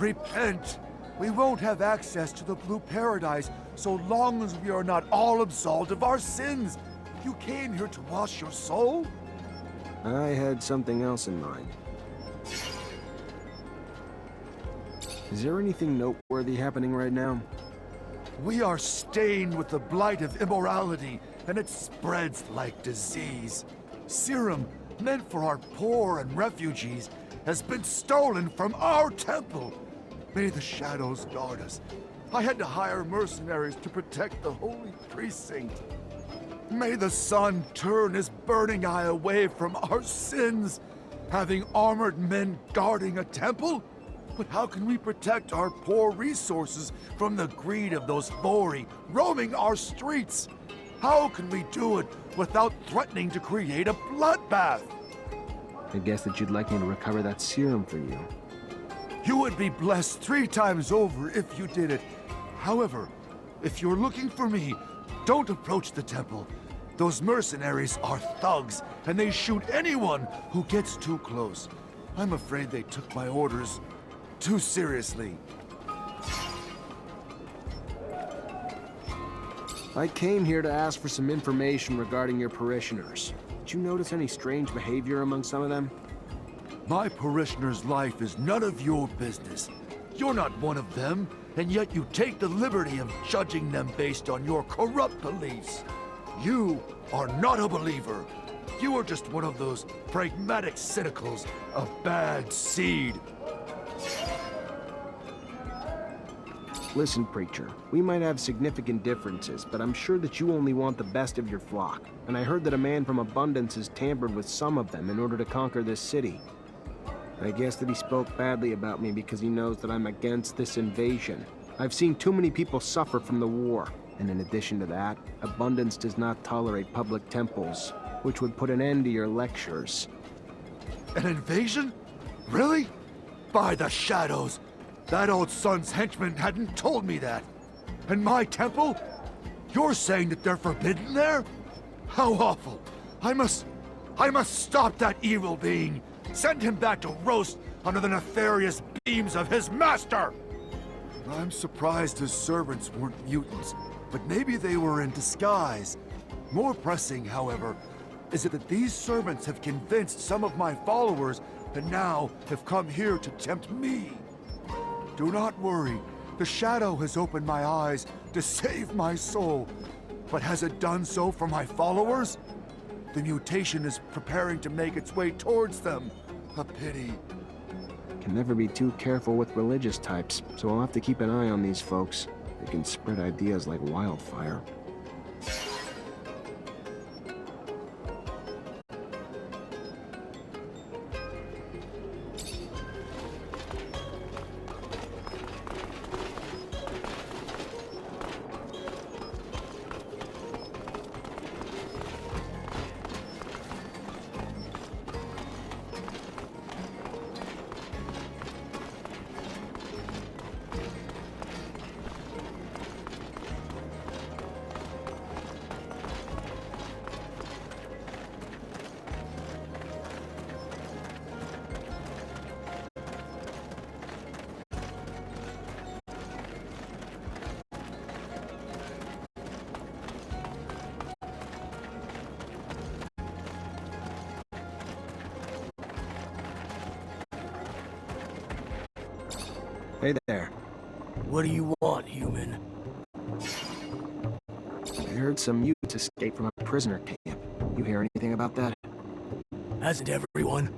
Repent! We won't have access to the Blue Paradise so long as we are not all absolved of our sins. You came here to wash your soul? I had something else in mind. Is there anything noteworthy happening right now? We are stained with the blight of immorality, and it spreads like disease. Serum, meant for our poor and refugees, has been stolen from our temple. May the shadows guard us. I had to hire mercenaries to protect the holy precinct. May the sun turn his burning eye away from our sins. Having armored men guarding a temple? But how can we protect our poor resources from the greed of those Vori roaming our streets? How can we do it without threatening to create a bloodbath? I guess that you'd like me to recover that serum for you. You would be blessed 3 times over if you did it. However, if you're looking for me, don't approach the temple. Those mercenaries are thugs, and they shoot anyone who gets too close. I'm afraid they took my orders too seriously. I came here to ask for some information regarding your parishioners. Did you notice any strange behavior among some of them? My parishioner's life is none of your business. You're not one of them, and yet you take the liberty of judging them based on your corrupt beliefs. You are not a believer. You are just one of those pragmatic cynicals, a bad seed. Listen, preacher, we might have significant differences, but I'm sure that you only want the best of your flock. And I heard that a man from Abundance has tampered with some of them in order to conquer this city. I guess that he spoke badly about me because he knows that I'm against this invasion. I've seen too many people suffer from the war. And in addition to that, Abundance does not tolerate public temples, which would put an end to your lectures. An invasion? Really? By the shadows! That old son's henchman hadn't told me that. And my temple? You're saying that they're forbidden there? How awful! I must stop that evil being! Send him back to roast under the nefarious beams of his master! I'm surprised his servants weren't mutants, but maybe they were in disguise. More pressing, however, is it that these servants have convinced some of my followers and now have come here to tempt me. Do not worry. The shadow has opened my eyes to save my soul. But has it done so for my followers? The mutation is preparing to make its way towards them. A pity. Can never be too careful with religious types, so I'll have to keep an eye on these folks. They can spread ideas like wildfire. Hey there. What do you want, human? I heard some mutants escaped from a prisoner camp. You hear anything about that? Hasn't everyone?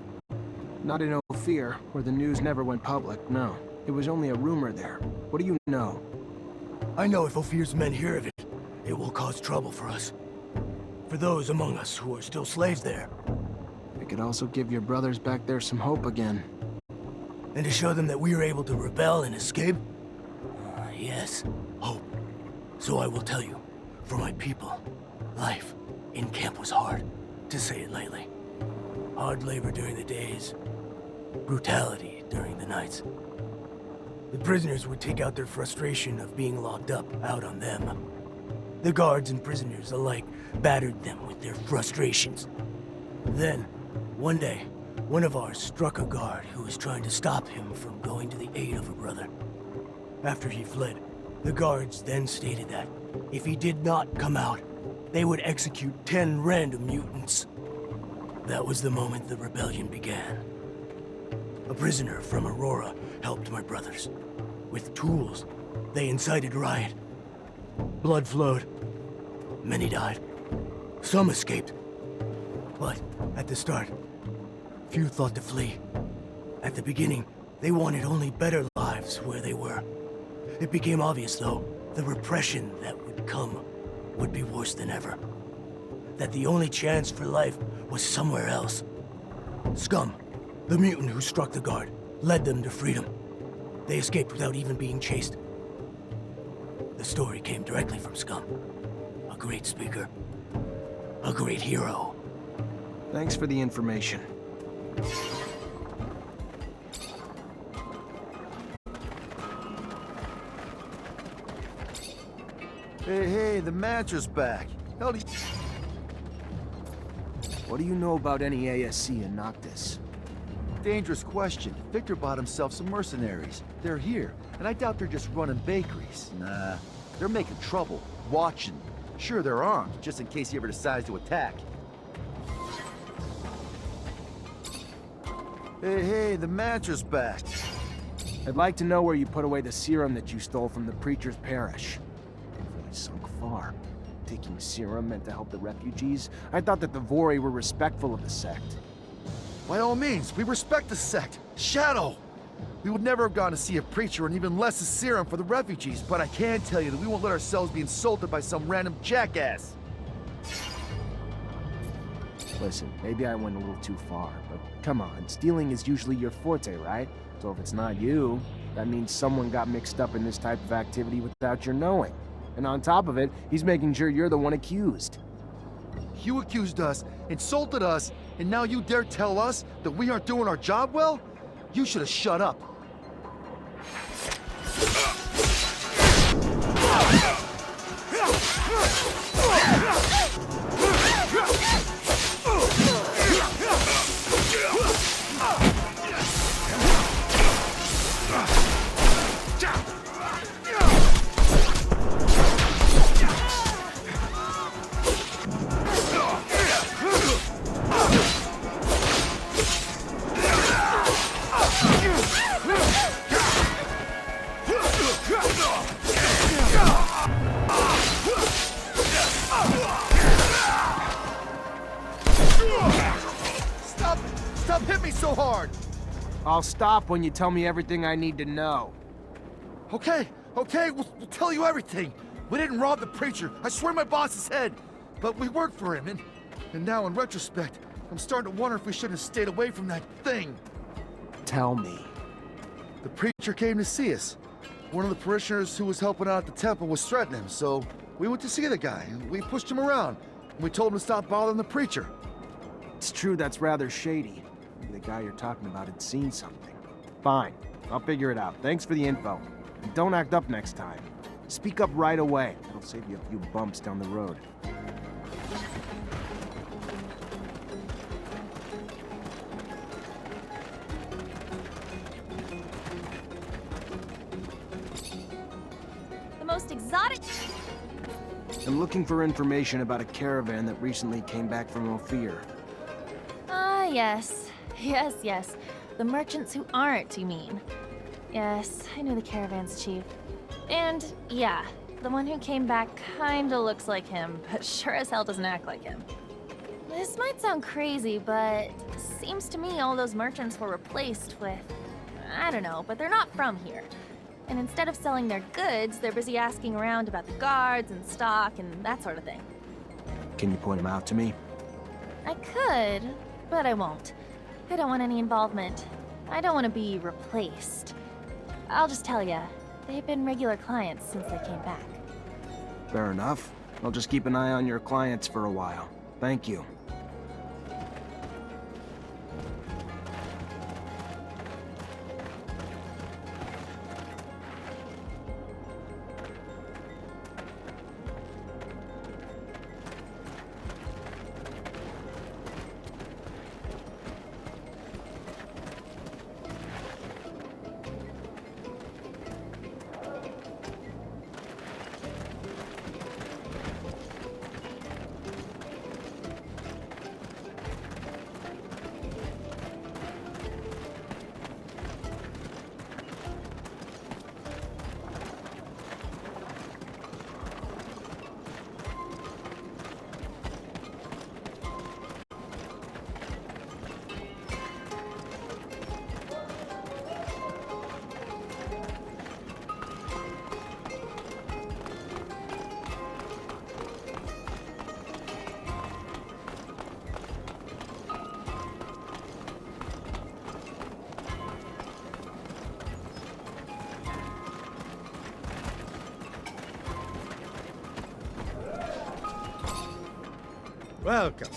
Not in Ophir, where the news never went public, no. It was only a rumor there. What do you know? I know if Ophir's men hear of it, it will cause trouble for us. For those among us who are still slaves there. It could also give your brothers back there some hope again. And to show them that we are able to rebel and escape? Yes, hope. So I will tell you, for my people, life in camp was hard, to say it lightly. Hard labor during the days, brutality during the nights. The prisoners would take out their frustration of being locked up out on them. The guards and prisoners alike battered them with their frustrations. Then, one day, one of ours struck a guard who was trying to stop him from going to the aid of a brother. After he fled, the guards then stated that if he did not come out, they would execute 10 random mutants. That was the moment the rebellion began. A prisoner from Aurora helped my brothers. With tools, they incited riot. Blood flowed. Many died. Some escaped. But at the start, few thought to flee. At the beginning, they wanted only better lives where they were. It became obvious, though, the repression that would come would be worse than ever. That the only chance for life was somewhere else. Scum, the mutant who struck the guard, led them to freedom. They escaped without even being chased. The story came directly from Scum. A great speaker. A great hero. Thanks for the information. Hey, the Mancer's back. Hell do you... What do you know about any ASC in Noctis? Dangerous question. Victor bought himself some mercenaries. They're here, and I doubt they're just running bakeries. Nah, they're making trouble, watching. Sure, they're armed, just in case he ever decides to attack. Hey, the Mancer's back. I'd like to know where you put away the serum that you stole from the preacher's parish. You've really sunk far. Taking serum meant to help the refugees? I thought that the Vori were respectful of the sect. By all means, we respect the sect. Shadow! We would never have gone to see a preacher and even less a serum for the refugees, but I can tell you that we won't let ourselves be insulted by some random jackass. Listen, maybe I went a little too far, but come on, stealing is usually your forte, right? So if it's not you, that means someone got mixed up in this type of activity without your knowing. And on top of it, he's making sure you're the one accused. You accused us, insulted us, and now you dare tell us that we aren't doing our job well? You should have shut up. Stop hitting me so hard! I'll stop when you tell me everything I need to know. Okay, we'll tell you everything. We didn't rob the preacher, I swear my boss's head. But we worked for him, and now in retrospect, I'm starting to wonder if we shouldn't have stayed away from that thing. Tell me. The preacher came to see us. One of the parishioners who was helping out at the temple was threatening him, so we went to see the guy. We pushed him around, and we told him to stop bothering the preacher. It's true that's rather shady. Maybe the guy you're talking about had seen something. Fine, I'll figure it out. Thanks for the info. And don't act up next time. Speak up right away. It'll save you a few bumps down the road. The most exotic... I'm looking for information about a caravan that recently came back from Ophir. Ah, yes. Yes. The merchants who aren't, you mean? Yes, I know the caravan's chief. And, yeah, the one who came back kinda looks like him, but sure as hell doesn't act like him. This might sound crazy, but seems to me all those merchants were replaced with... I don't know, but they're not from here. And instead of selling their goods, they're busy asking around about the guards and stock and that sort of thing. Can you point them out to me? I could, but I won't. I don't want any involvement. I don't want to be replaced. I'll just tell ya, they've been regular clients since they came back. Fair enough. I'll just keep an eye on your clients for a while. Thank you. Welcome.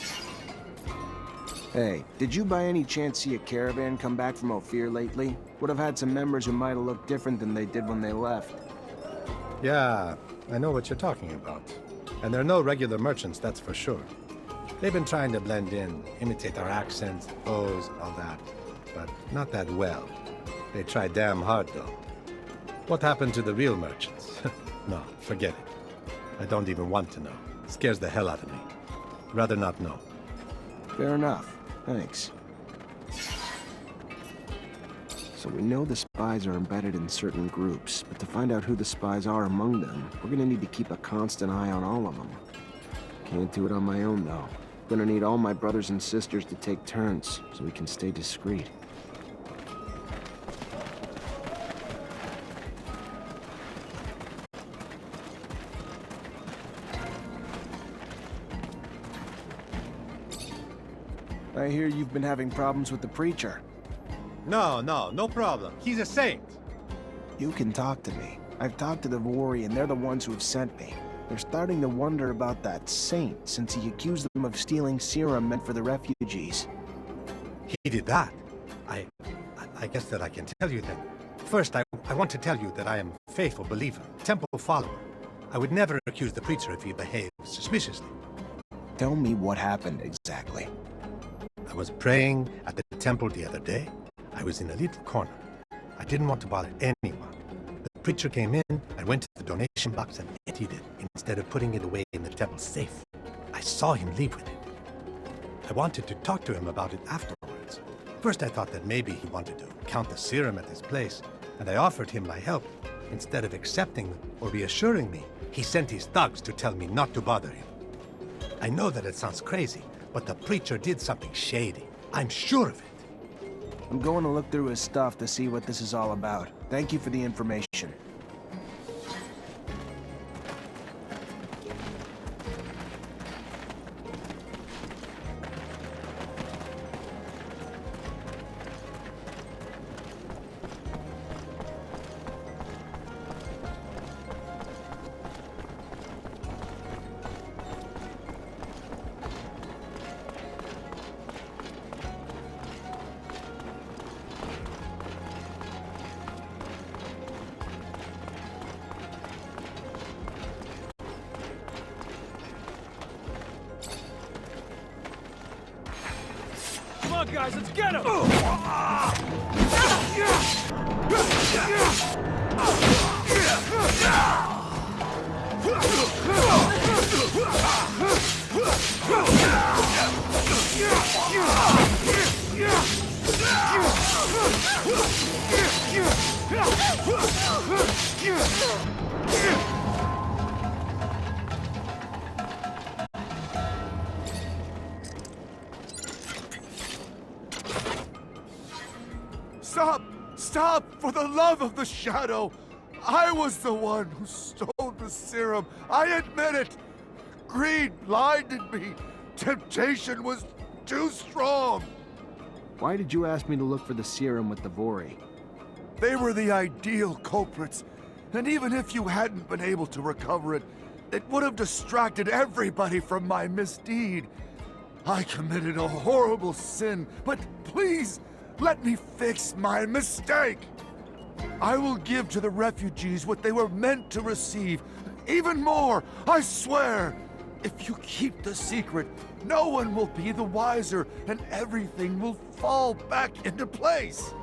Hey, did you by any chance see a caravan come back from Ophir lately? Would have had some members who might have looked different than they did when they left. Yeah, I know what you're talking about. And they're no regular merchants, that's for sure. They've been trying to blend in, imitate our accents, pose, all that. But not that well. They try damn hard, though. What happened to the real merchants? No, forget it. I don't even want to know. It scares the hell out of me. Rather not know. Fair enough. Thanks. So we know the spies are embedded in certain groups, but to find out who the spies are among them, we're gonna need to keep a constant eye on all of them. Can't do it on my own, though. Gonna need all my brothers and sisters to take turns, so we can stay discreet. I hear you've been having problems with the preacher. No problem. He's a saint. You can talk to me. I've talked to the Vori, and they're the ones who have sent me. They're starting to wonder about that saint, since he accused them of stealing serum meant for the refugees. He did that. I guess that I can tell you then. First, I want to tell you that I am a faithful believer, temple follower. I would never accuse the preacher if he behaved suspiciously. Tell me what happened exactly. I was praying at the temple the other day. I was in a little corner. I didn't want to bother anyone. The preacher came in and went to the donation box and emptied it instead of putting it away in the temple safe. I saw him leave with it. I wanted to talk to him about it afterwards. First I thought that maybe he wanted to count the serum at his place, and I offered him my help. Instead of accepting or reassuring me, he sent his thugs to tell me not to bother him. I know that it sounds crazy, but the preacher did something shady. I'm sure of it. I'm going to look through his stuff to see what this is all about. Thank you for the information. Come on, guys, let's get him! Stop! Stop! For the love of the Shadow! I was the one who stole the serum. I admit it! Greed blinded me. Temptation was too strong. Why did you ask me to look for the serum with the Vori? They were the ideal culprits. And even if you hadn't been able to recover it, it would have distracted everybody from my misdeed. I committed a horrible sin, but please, let me fix my mistake. I will give to the refugees what they were meant to receive. Even more, I swear. If you keep the secret, no one will be the wiser, and everything will fall back into place.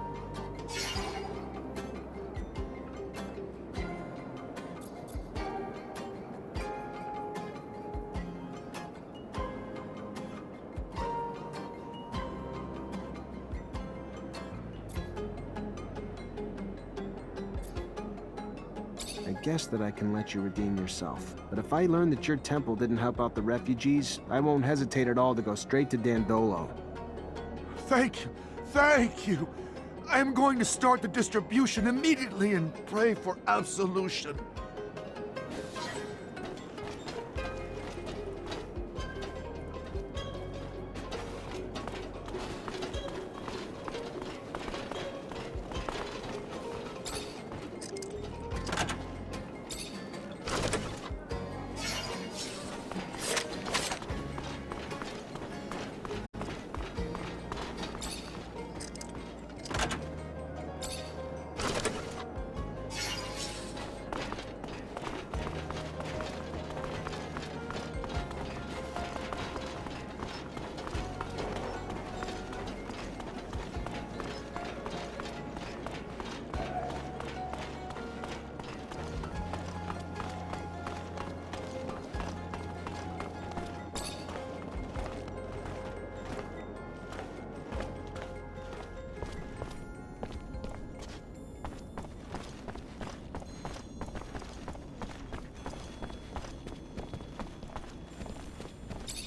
I guess that I can let you redeem yourself. But if I learn that your temple didn't help out the refugees, I won't hesitate at all to go straight to Dandolo. Thank you. Thank you. I'm going to start the distribution immediately and pray for absolution.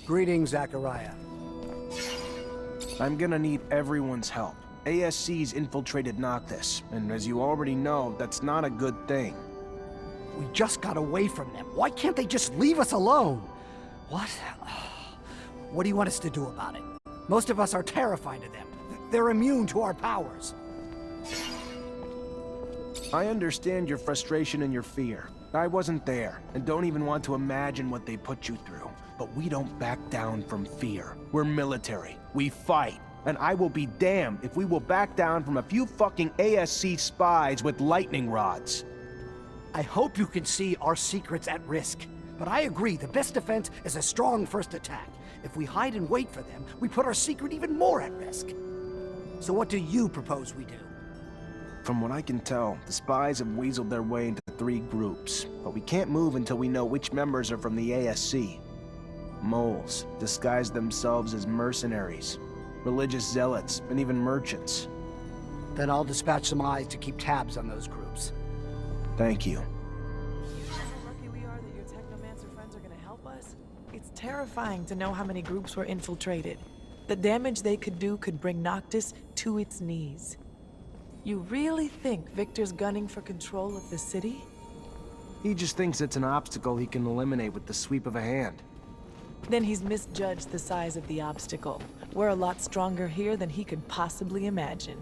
Greetings, Zachariah. I'm gonna need everyone's help. ASC's infiltrated Noctis, and as you already know, that's not a good thing. We just got away from them. Why can't they just leave us alone? What? What do you want us to do about it? Most of us are terrified of them. They're immune to our powers. I understand your frustration and your fear. I wasn't there, and don't even want to imagine what they put you through. But we don't back down from fear. We're military. We fight. And I will be damned if we will back down from a few fucking ASC spies with lightning rods. I hope you can see our secrets at risk. But I agree, the best defense is a strong first attack. If we hide and wait for them, we put our secret even more at risk. So what do you propose we do? From what I can tell, the spies have weaseled their way into 3 groups, but we can't move until we know which members are from the ASC. Moles disguise themselves as mercenaries, religious zealots, and even merchants. Then I'll dispatch some eyes to keep tabs on those groups. Thank you. How lucky we are that your technomancer friends are gonna help us? It's terrifying to know how many groups were infiltrated. The damage they could do could bring Noctis to its knees. You really think Victor's gunning for control of the city? He just thinks it's an obstacle he can eliminate with the sweep of a hand. Then he's misjudged the size of the obstacle. We're a lot stronger here than he could possibly imagine.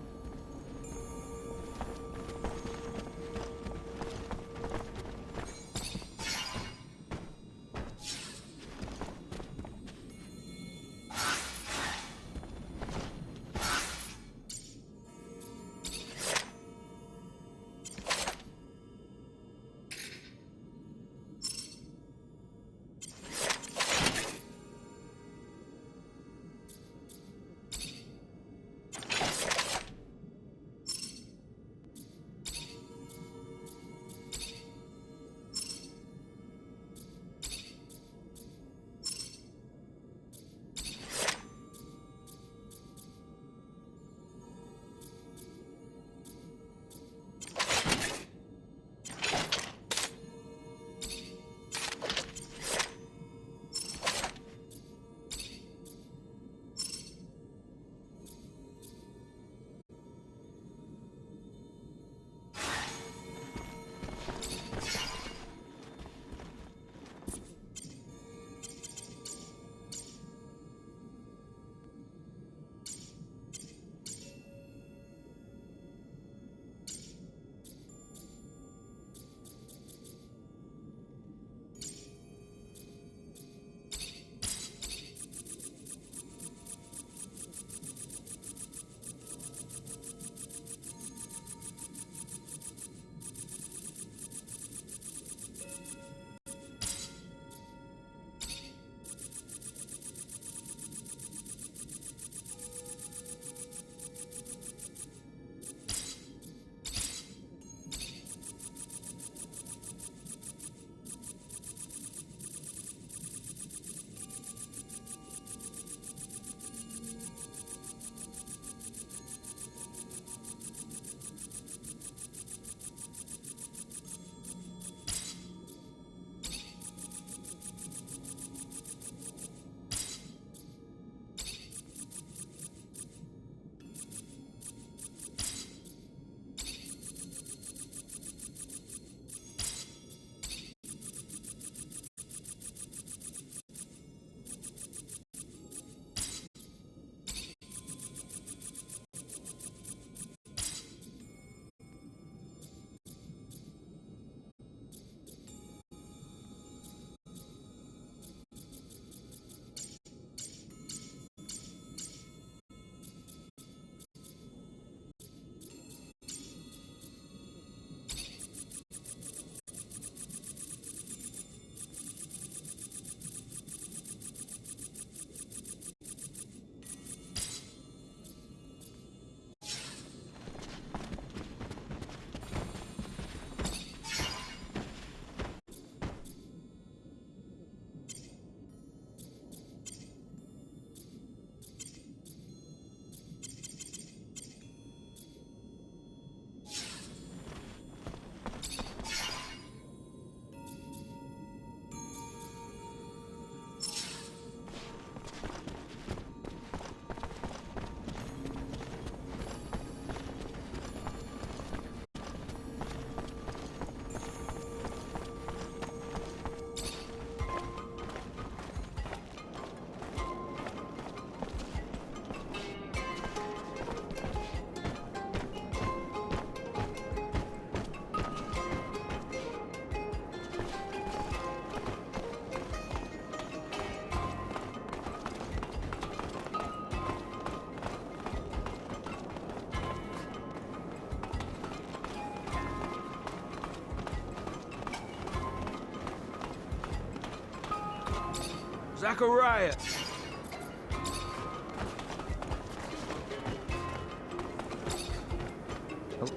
Zachariah!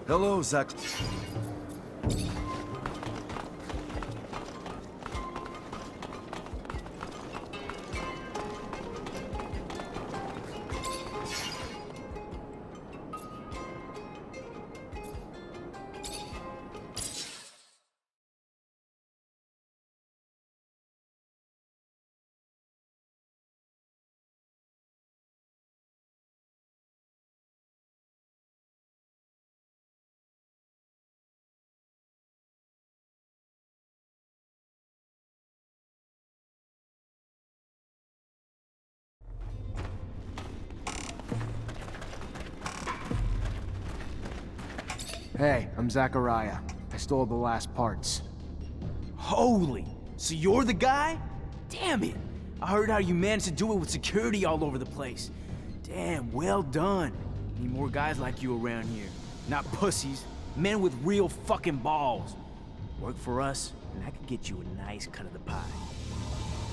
Hello, Zach. Hey, I'm Zachariah. I stole the last parts. Holy! So you're the guy? Damn it! I heard how you managed to do it with security all over the place. Damn, well done. Need more guys like you around here. Not pussies, men with real fucking balls. Work for us, and I could get you a nice cut of the pie.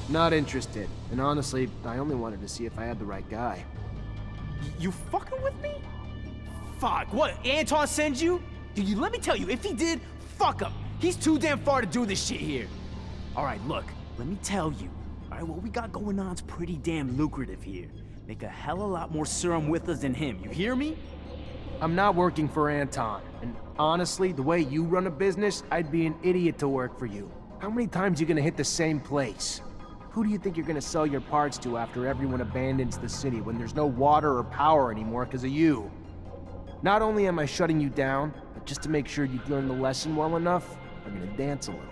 Not interested. And honestly, I only wanted to see if I had the right guy. You fucking with me? Fuck, what, Anton sends you? Dude, let me tell you, if he did, fuck him. He's too damn far to do this shit here. Alright, look, let me tell you. Alright, what we got going on's pretty damn lucrative here. Make a hell of a lot more serum with us than him, you hear me? I'm not working for Anton. And honestly, the way you run a business, I'd be an idiot to work for you. How many times you gonna hit the same place? Who do you think you're gonna sell your parts to after everyone abandons the city when there's no water or power anymore because of you? Not only am I shutting you down, but just to make sure you learn the lesson well enough, I'm gonna dance a little.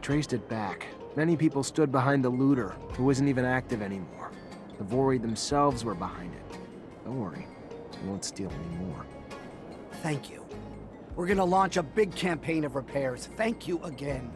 Traced it back. Many people stood behind the looter, who isn't even active anymore. The Vori themselves were behind it. Don't worry, we won't steal anymore. Thank you. We're gonna launch a big campaign of repairs. Thank you again.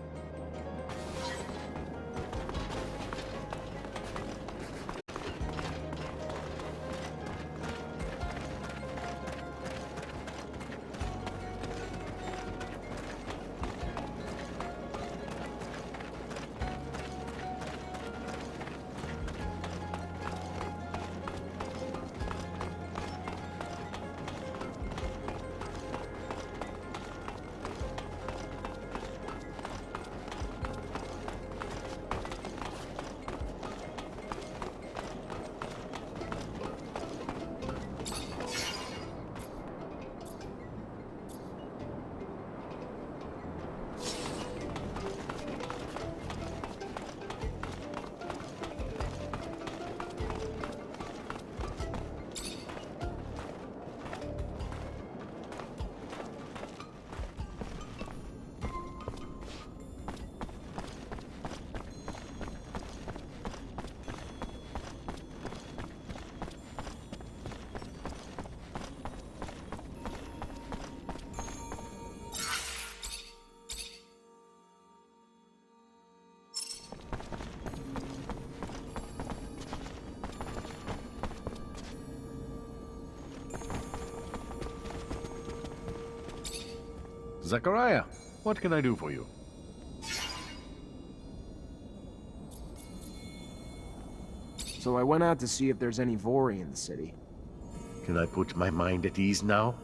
Zachariah, what can I do for you? So I went out to see if there's any Vori in the city. Can I put my mind at ease now?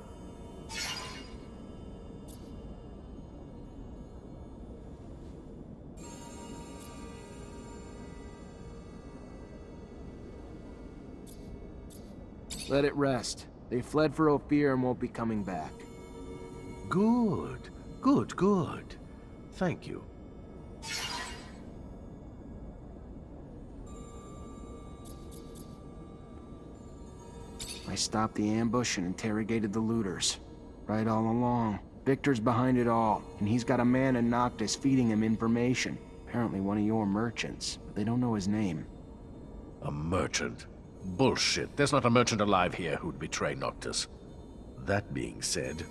Let it rest. They fled for Ophir and won't be coming back. Good. Good, good. Thank you. I stopped the ambush and interrogated the looters. Right all along. Victor's behind it all, and he's got a man in Noctis feeding him information. Apparently one of your merchants, but they don't know his name. A merchant? Bullshit. There's not a merchant alive here who'd betray Noctis. That being said,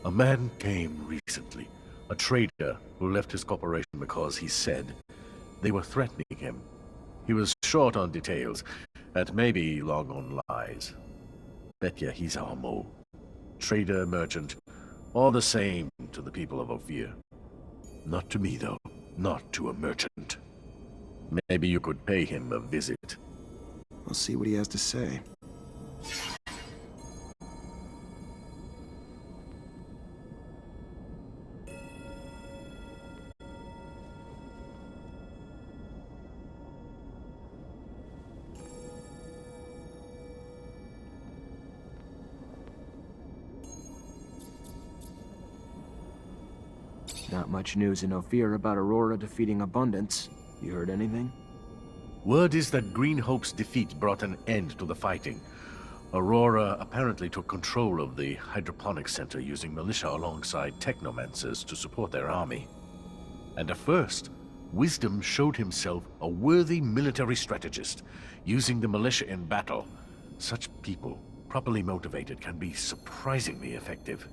a man came recently. A trader who left his corporation because he said they were threatening him. He was short on details, and maybe long on lies. Bet ya he's our mole. Trader, merchant, all the same to the people of Ophir. Not to me, though. Not to a merchant. Maybe you could pay him a visit. I'll see what he has to say. Not much news in Ophir about Aurora defeating Abundance. You heard anything? Word is that Green Hope's defeat brought an end to the fighting. Aurora apparently took control of the hydroponics center using militia alongside technomancers to support their army. And at first, Wisdom showed himself a worthy military strategist, using the militia in battle. Such people, properly motivated, can be surprisingly effective.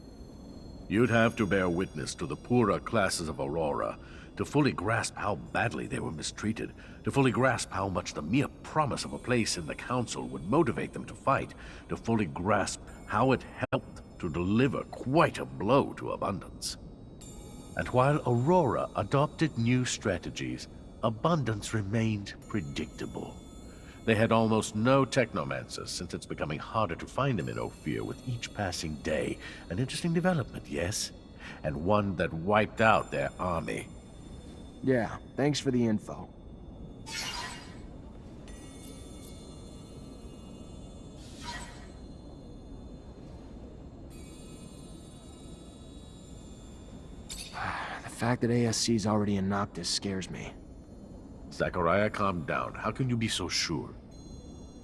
You'd have to bear witness to the poorer classes of Aurora to fully grasp how badly they were mistreated, to fully grasp how much the mere promise of a place in the council would motivate them to fight, to fully grasp how it helped to deliver quite a blow to Abundance. And while Aurora adopted new strategies, Abundance remained predictable. They had almost no technomancers, since it's becoming harder to find them in Ophir with each passing day. An interesting development, yes? And one that wiped out their army. Yeah, thanks for the info. The fact that ASC's already in Noctis scares me. Zachariah, calm down. How can you be so sure?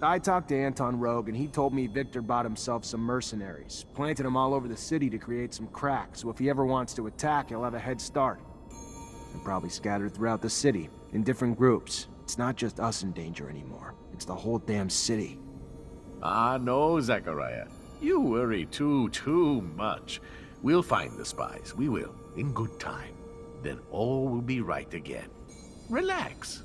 I talked to Anton Rogue, and he told me Victor bought himself some mercenaries, planted them all over the city to create some cracks, so if he ever wants to attack, he'll have a head start. They're probably scattered throughout the city, in different groups. It's not just us in danger anymore. It's the whole damn city. Ah, no, Zachariah. You worry too much. We'll find the spies. We will, in good time. Then all will be right again. Relax.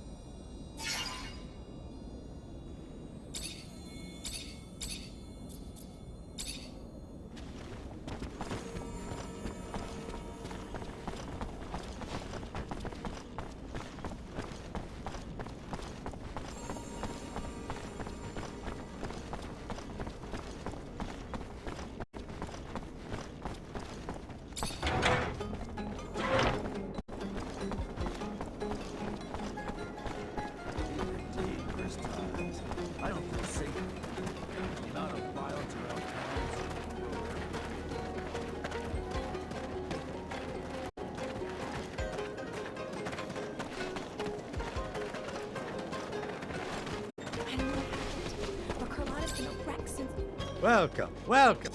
Welcome, welcome.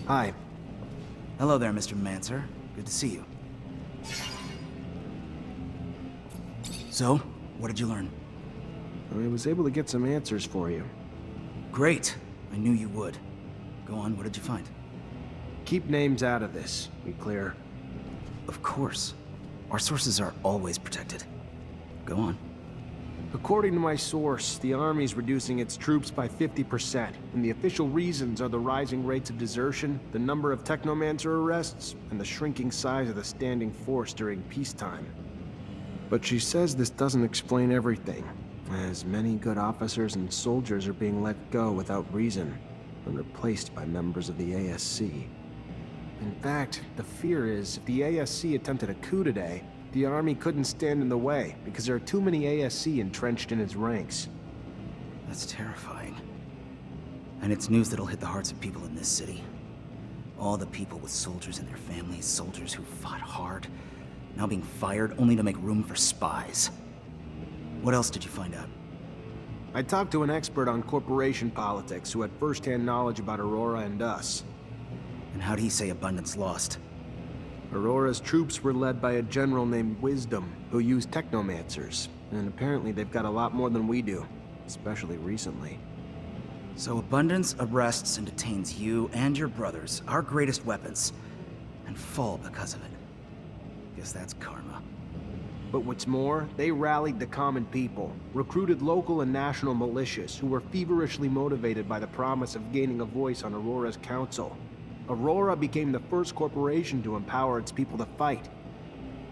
Hi. Hello there, Mr. Mancer. Good to see you. So, what did you learn? I was able to get some answers for you. Great. I knew you would. Go on, what did you find? Keep names out of this. Be clear. Of course. Our sources are always protected. Go on. According to my source, the Army's reducing its troops by 50%, and the official reasons are the rising rates of desertion, the number of technomancer arrests, and the shrinking size of the standing force during peacetime. But she says this doesn't explain everything, as many good officers and soldiers are being let go without reason, and replaced by members of the ASC. In fact, the fear is if the ASC attempted a coup today, the Army couldn't stand in the way because there are too many ASC entrenched in its ranks. That's terrifying. And it's news that'll hit the hearts of people in this city. All the people with soldiers and their families, soldiers who fought hard, now being fired only to make room for spies. What else did you find out? I talked to an expert on corporation politics who had first-hand knowledge about Aurora and us. And how'd he say Abundance lost? Aurora's troops were led by a general named Wisdom, who used technomancers, and apparently they've got a lot more than we do, especially recently. So Abundance arrests and detains you and your brothers, our greatest weapons, and fall because of it. Guess that's karma. But what's more, they rallied the common people, recruited local and national militias who were feverishly motivated by the promise of gaining a voice on Aurora's council. Aurora became the first corporation to empower its people to fight.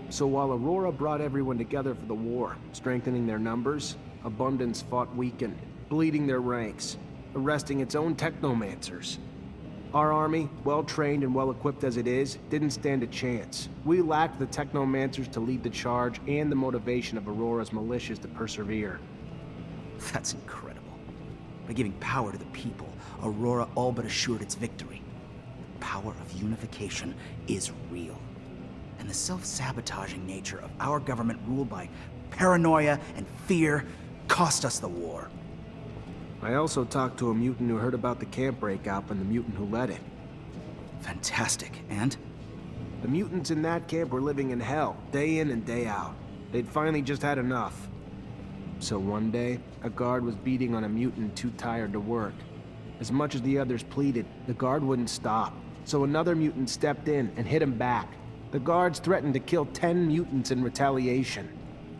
So while Aurora brought everyone together for the war, strengthening their numbers, Abundance fought weakened, bleeding their ranks, arresting its own technomancers. Our army, well-trained and well-equipped as it is, didn't stand a chance. We lacked the technomancers to lead the charge and the motivation of Aurora's militias to persevere. That's incredible. By giving power to the people, Aurora all but assured its victory. The power of unification is real. And the self-sabotaging nature of our government ruled by paranoia and fear cost us the war. I also talked to a mutant who heard about the camp breakup and the mutant who led it. Fantastic. And? The mutants in that camp were living in hell, day in and day out. They'd finally just had enough. So one day, a guard was beating on a mutant too tired to work. As much as the others pleaded, the guard wouldn't stop. So another mutant stepped in and hit him back. The guards threatened to kill 10 mutants in retaliation.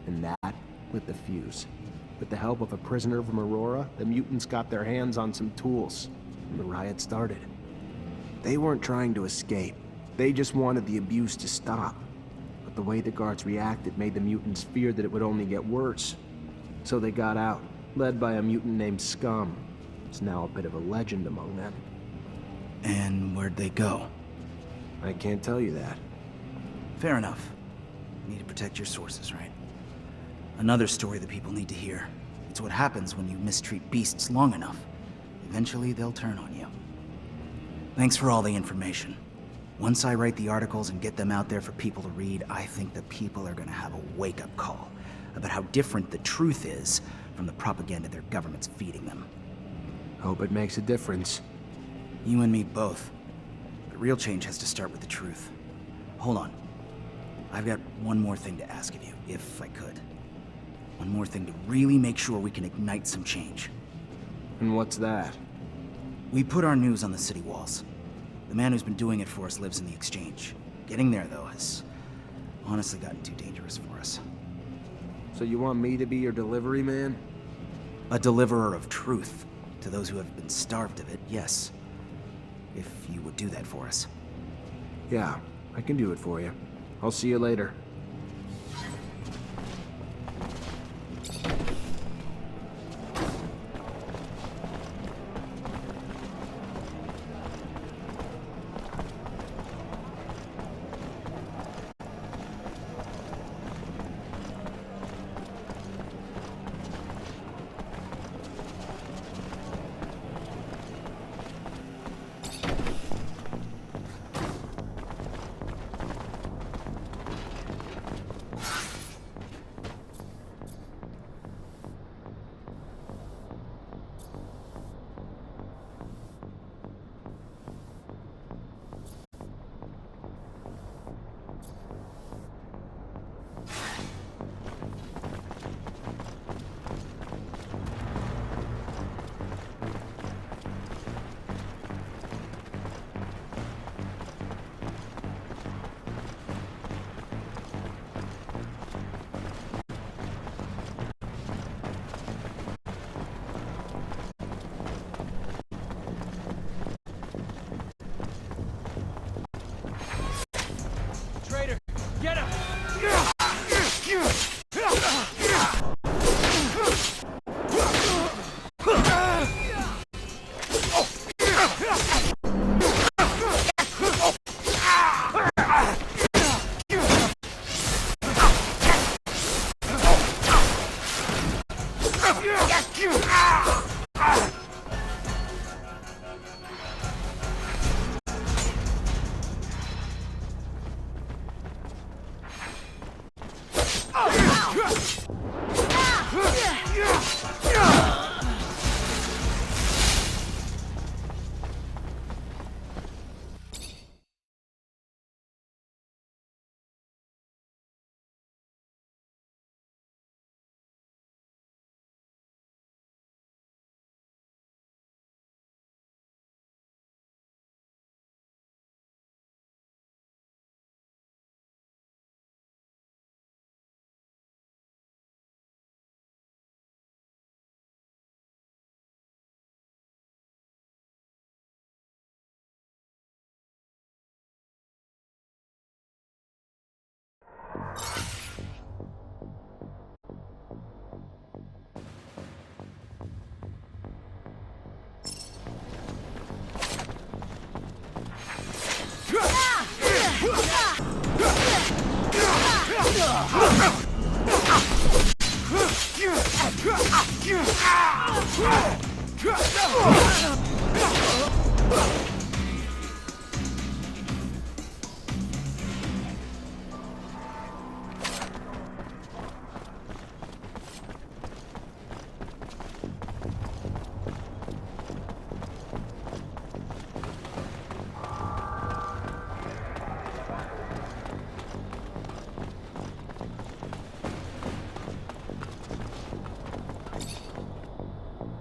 And that lit the fuse. With the help of a prisoner from Aurora, the mutants got their hands on some tools, and the riot started. They weren't trying to escape. They just wanted the abuse to stop. But the way the guards reacted made the mutants fear that it would only get worse. So they got out, led by a mutant named Scum. It's now a bit of a legend among them. And where'd they go? I can't tell you that. Fair enough. You need to protect your sources, right? Another story that people need to hear. It's what happens when you mistreat beasts long enough. Eventually, they'll turn on you. Thanks for all the information. Once I write the articles and get them out there for people to read, I think the people are gonna have a wake-up call about how different the truth is from the propaganda their government's feeding them. Hope it makes a difference. You and me both. But real change has to start with the truth. Hold on. I've got one more thing to ask of you, if I could. One more thing to really make sure we can ignite some change. And what's that? We put our news on the city walls. The man who's been doing it for us lives in the exchange. Getting there, though, has honestly gotten too dangerous for us. So you want me to be your delivery man? A deliverer of truth to those who have been starved of it, yes. If you would do that for us. Yeah, I can do it for you. I'll see you later.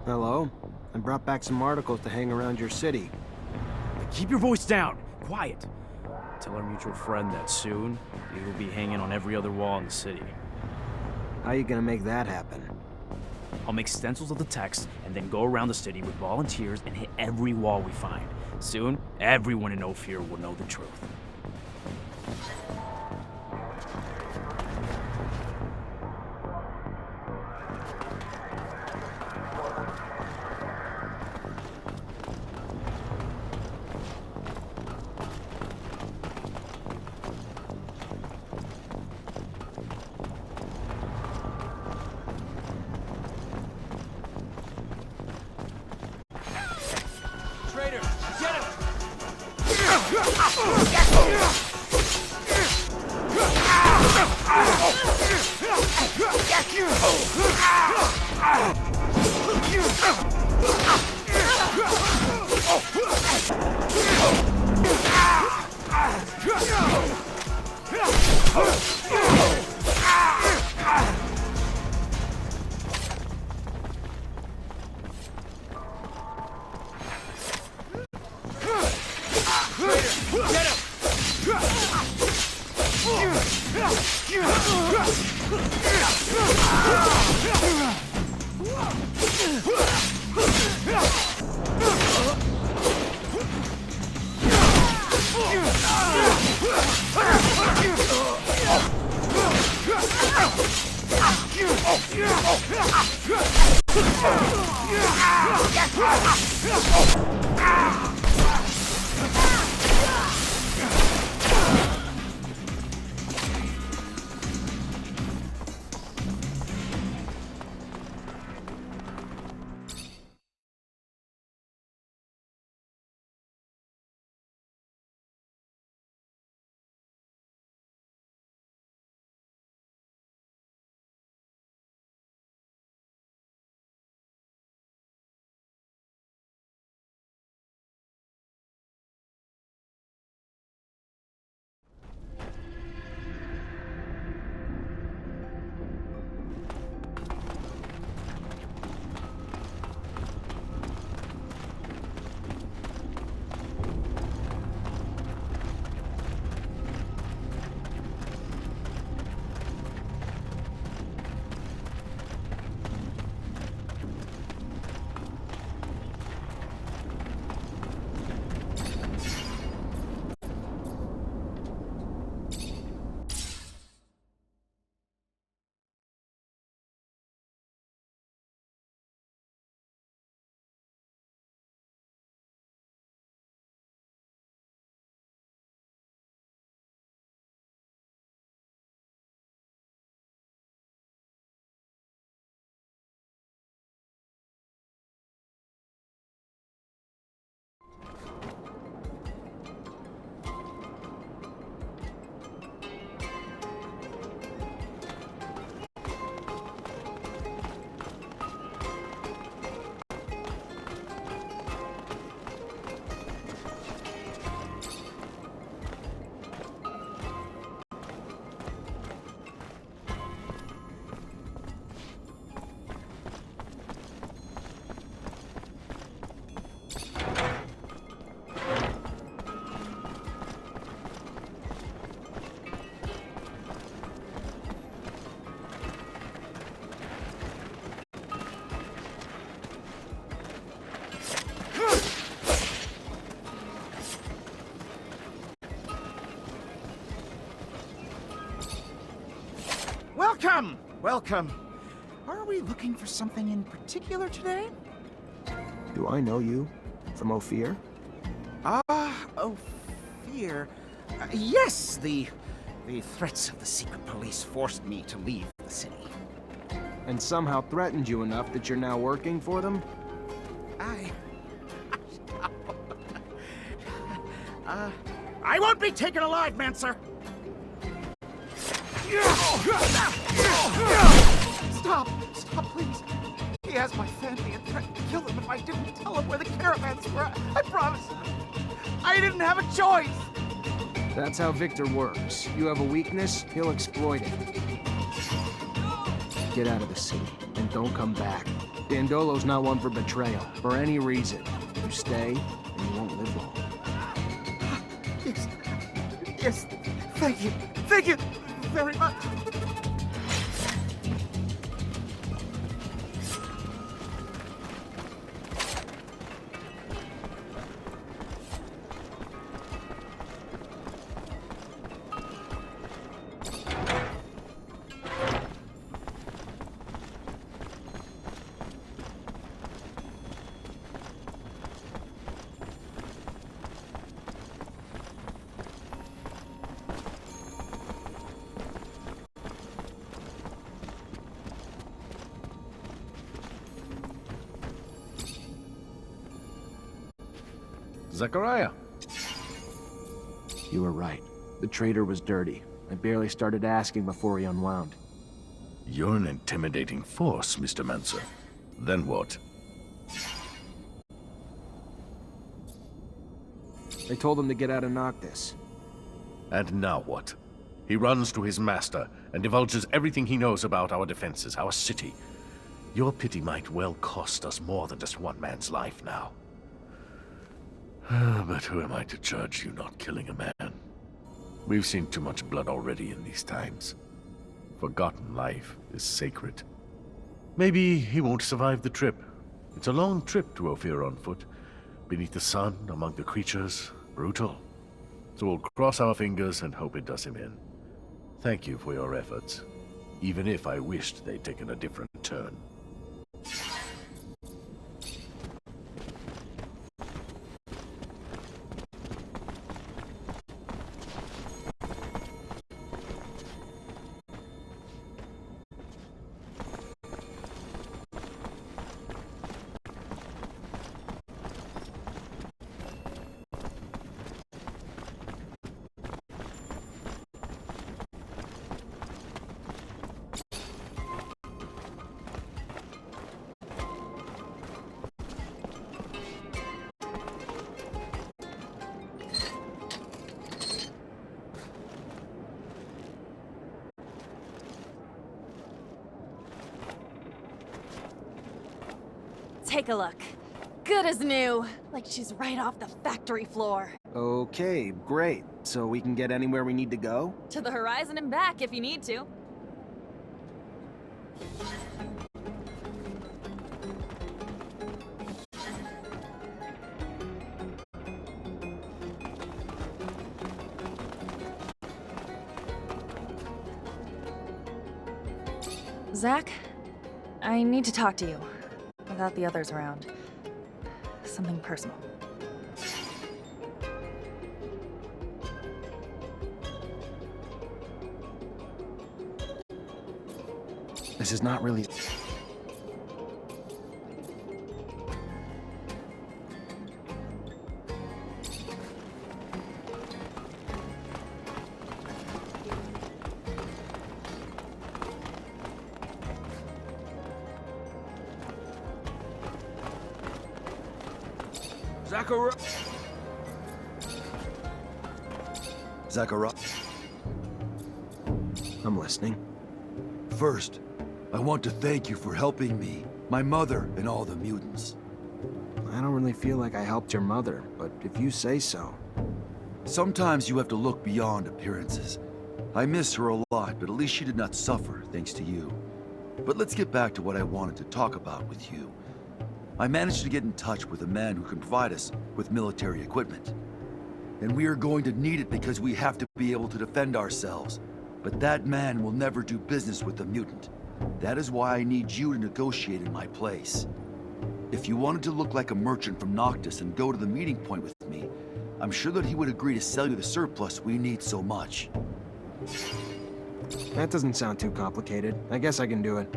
Hello? I brought back some articles to hang around your city. Keep your voice down. Quiet. Tell our mutual friend that soon he will be hanging on every other wall in the city. How you gonna make that happen? I'll make stencils of the text and then go around the city with volunteers and hit every wall we find. Soon, everyone in Ophir will know the truth. Welcome! Welcome. Are we looking for something in particular today? Do I know you? From Ophir? Ophir. Yes, the threats of the secret police forced me to leave the city. and somehow threatened you enough that you're now working for them? I won't be taken alive, Mancer! Stop! Stop, please! He has my family and threatened to kill them if I didn't tell him where the caravans were. I promise. I didn't have a choice! That's how Victor works. You have a weakness, he'll exploit it. Get out of the city, and don't come back. Dandolo's not one for betrayal, for any reason. You stay, and you won't live long. Yes. Yes. Thank you. Thank you very much. Zachariah. You were right. The traitor was dirty. I barely started asking before he unwound. You're an intimidating force, Mr. Mancer. Then what? I told him to get out of Noctis. And now what? He runs to his master and divulges everything he knows about our defenses, our city. Your pity might well cost us more than just one man's life now. But who am I to judge you not killing a man? We've seen too much blood already in these times. Forgotten life is sacred. Maybe he won't survive the trip. It's a long trip to Ophir on foot. Beneath the sun, among the creatures, brutal. So we'll cross our fingers and hope it does him in. Thank you for your efforts, even if I wished they'd taken a different turn. Take a look. Good as new. Like she's right off the factory floor. Okay, great. So we can get anywhere we need to go? To the horizon and back if you need to. Zach, I need to talk to you. Without the others around. Something personal. This is not really... Zachariah. I'm listening. First, I want to thank you for helping me, my mother, and all the mutants. I don't really feel like I helped your mother, but if you say so. Sometimes you have to look beyond appearances. I miss her a lot, but at least she did not suffer thanks to you. But let's get back to what I wanted to talk about with you. I managed to get in touch with a man who can provide us with military equipment. And we are going to need it because we have to be able to defend ourselves. But that man will never do business with the mutant. That is why I need you to negotiate in my place. If you wanted to look like a merchant from Noctis and go to the meeting point with me, I'm sure that he would agree to sell you the surplus we need so much. That doesn't sound too complicated. I guess I can do it.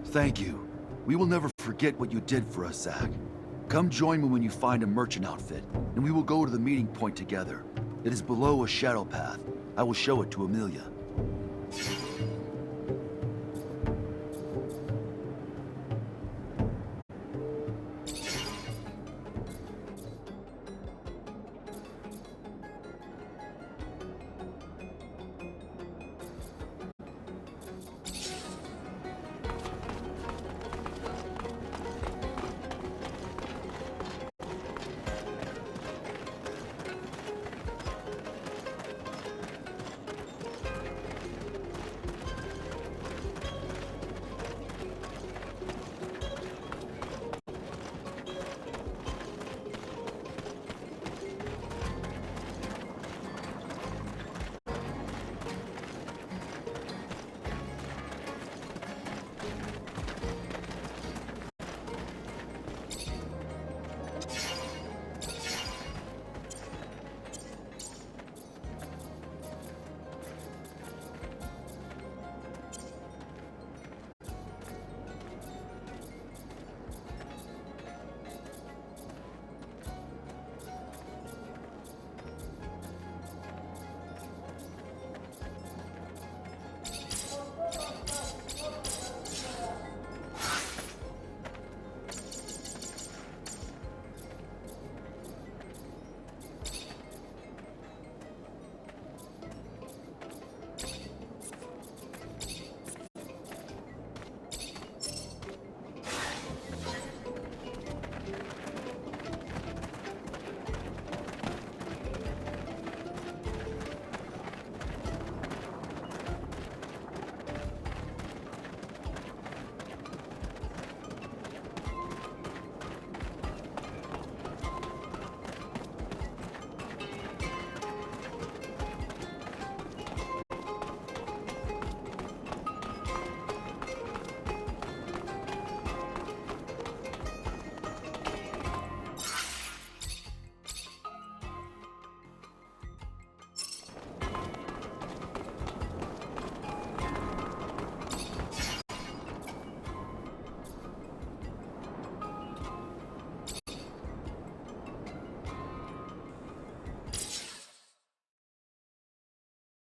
Thank you. We will never forget what you did for us, Zach. Come join me when you find a merchant outfit, and we will go to the meeting point together. It is below a shadow path. I will show it to Amelia.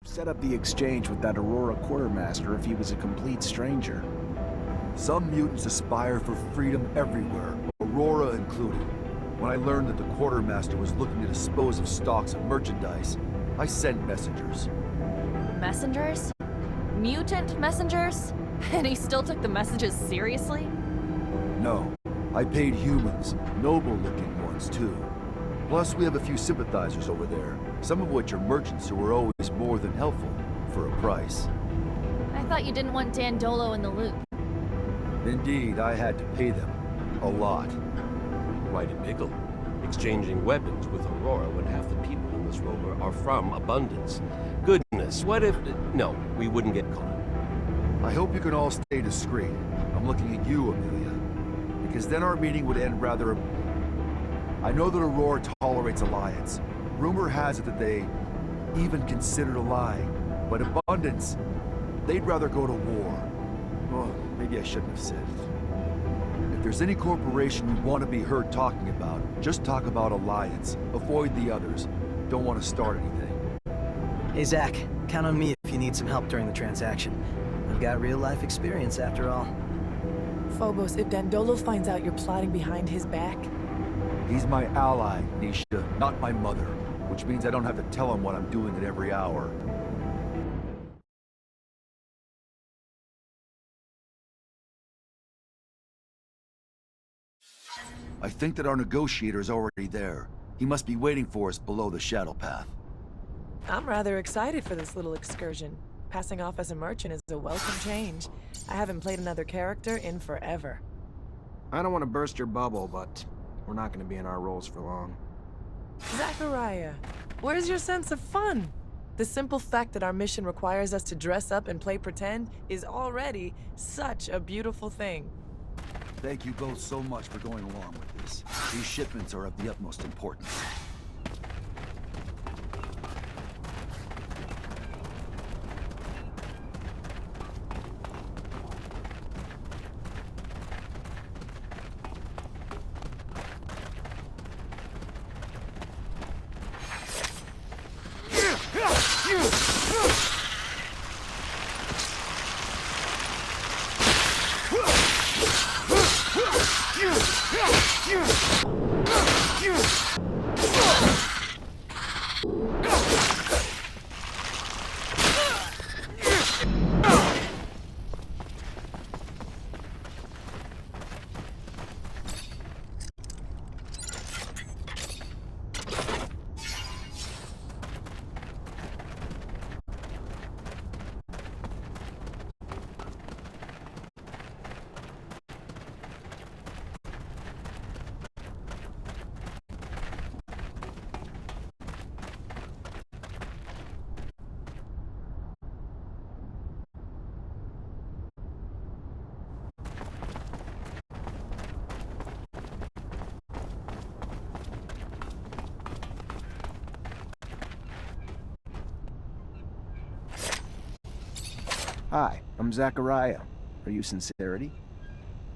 Set up the exchange with that Aurora quartermaster if he was a complete stranger. Some mutants aspire for freedom everywhere, Aurora included. When I learned that the quartermaster was looking to dispose of stocks of merchandise, I sent messengers. Messengers? Mutant messengers? And he still took the messages seriously? No, I paid humans, noble-looking ones too. Plus, we have a few sympathizers over there, some of which are merchants who are always more than helpful, for a price. I thought you didn't want Dandolo in the loop. Indeed, I had to pay them. A lot. Quite a pickle. Exchanging weapons with Aurora when half the people in this rover are from Abundance. Goodness, what if... No, we wouldn't get caught. I hope you can all stay discreet. I'm looking at you, Amelia. Because then our meeting would end rather... I know that Aurora tolerates alliance. Rumor has it that they even considered allying. But Abundance, they'd rather go to war. Well, maybe I shouldn't have said it. If there's any corporation you want to be heard talking about, just talk about alliance. Avoid the others. Don't want to start anything. Hey, Zach. Count on me if you need some help during the transaction. I've got real-life experience, after all. Phobos, if Dandolo finds out you're plotting behind his back... He's my ally, Nisha, not my mother. Which means I don't have to tell him what I'm doing at every hour. I think that our negotiator is already there. He must be waiting for us below the shadow path. I'm rather excited for this little excursion. Passing off as a merchant is a welcome change. I haven't played another character in forever. I don't want to burst your bubble, but we're not going to be in our roles for long. Zachariah, where's your sense of fun? The simple fact that our mission requires us to dress up and play pretend is already such a beautiful thing. Thank you both so much for going along with this. These shipments are of the utmost importance. Hi, I'm Zachariah. Are you Sincerity?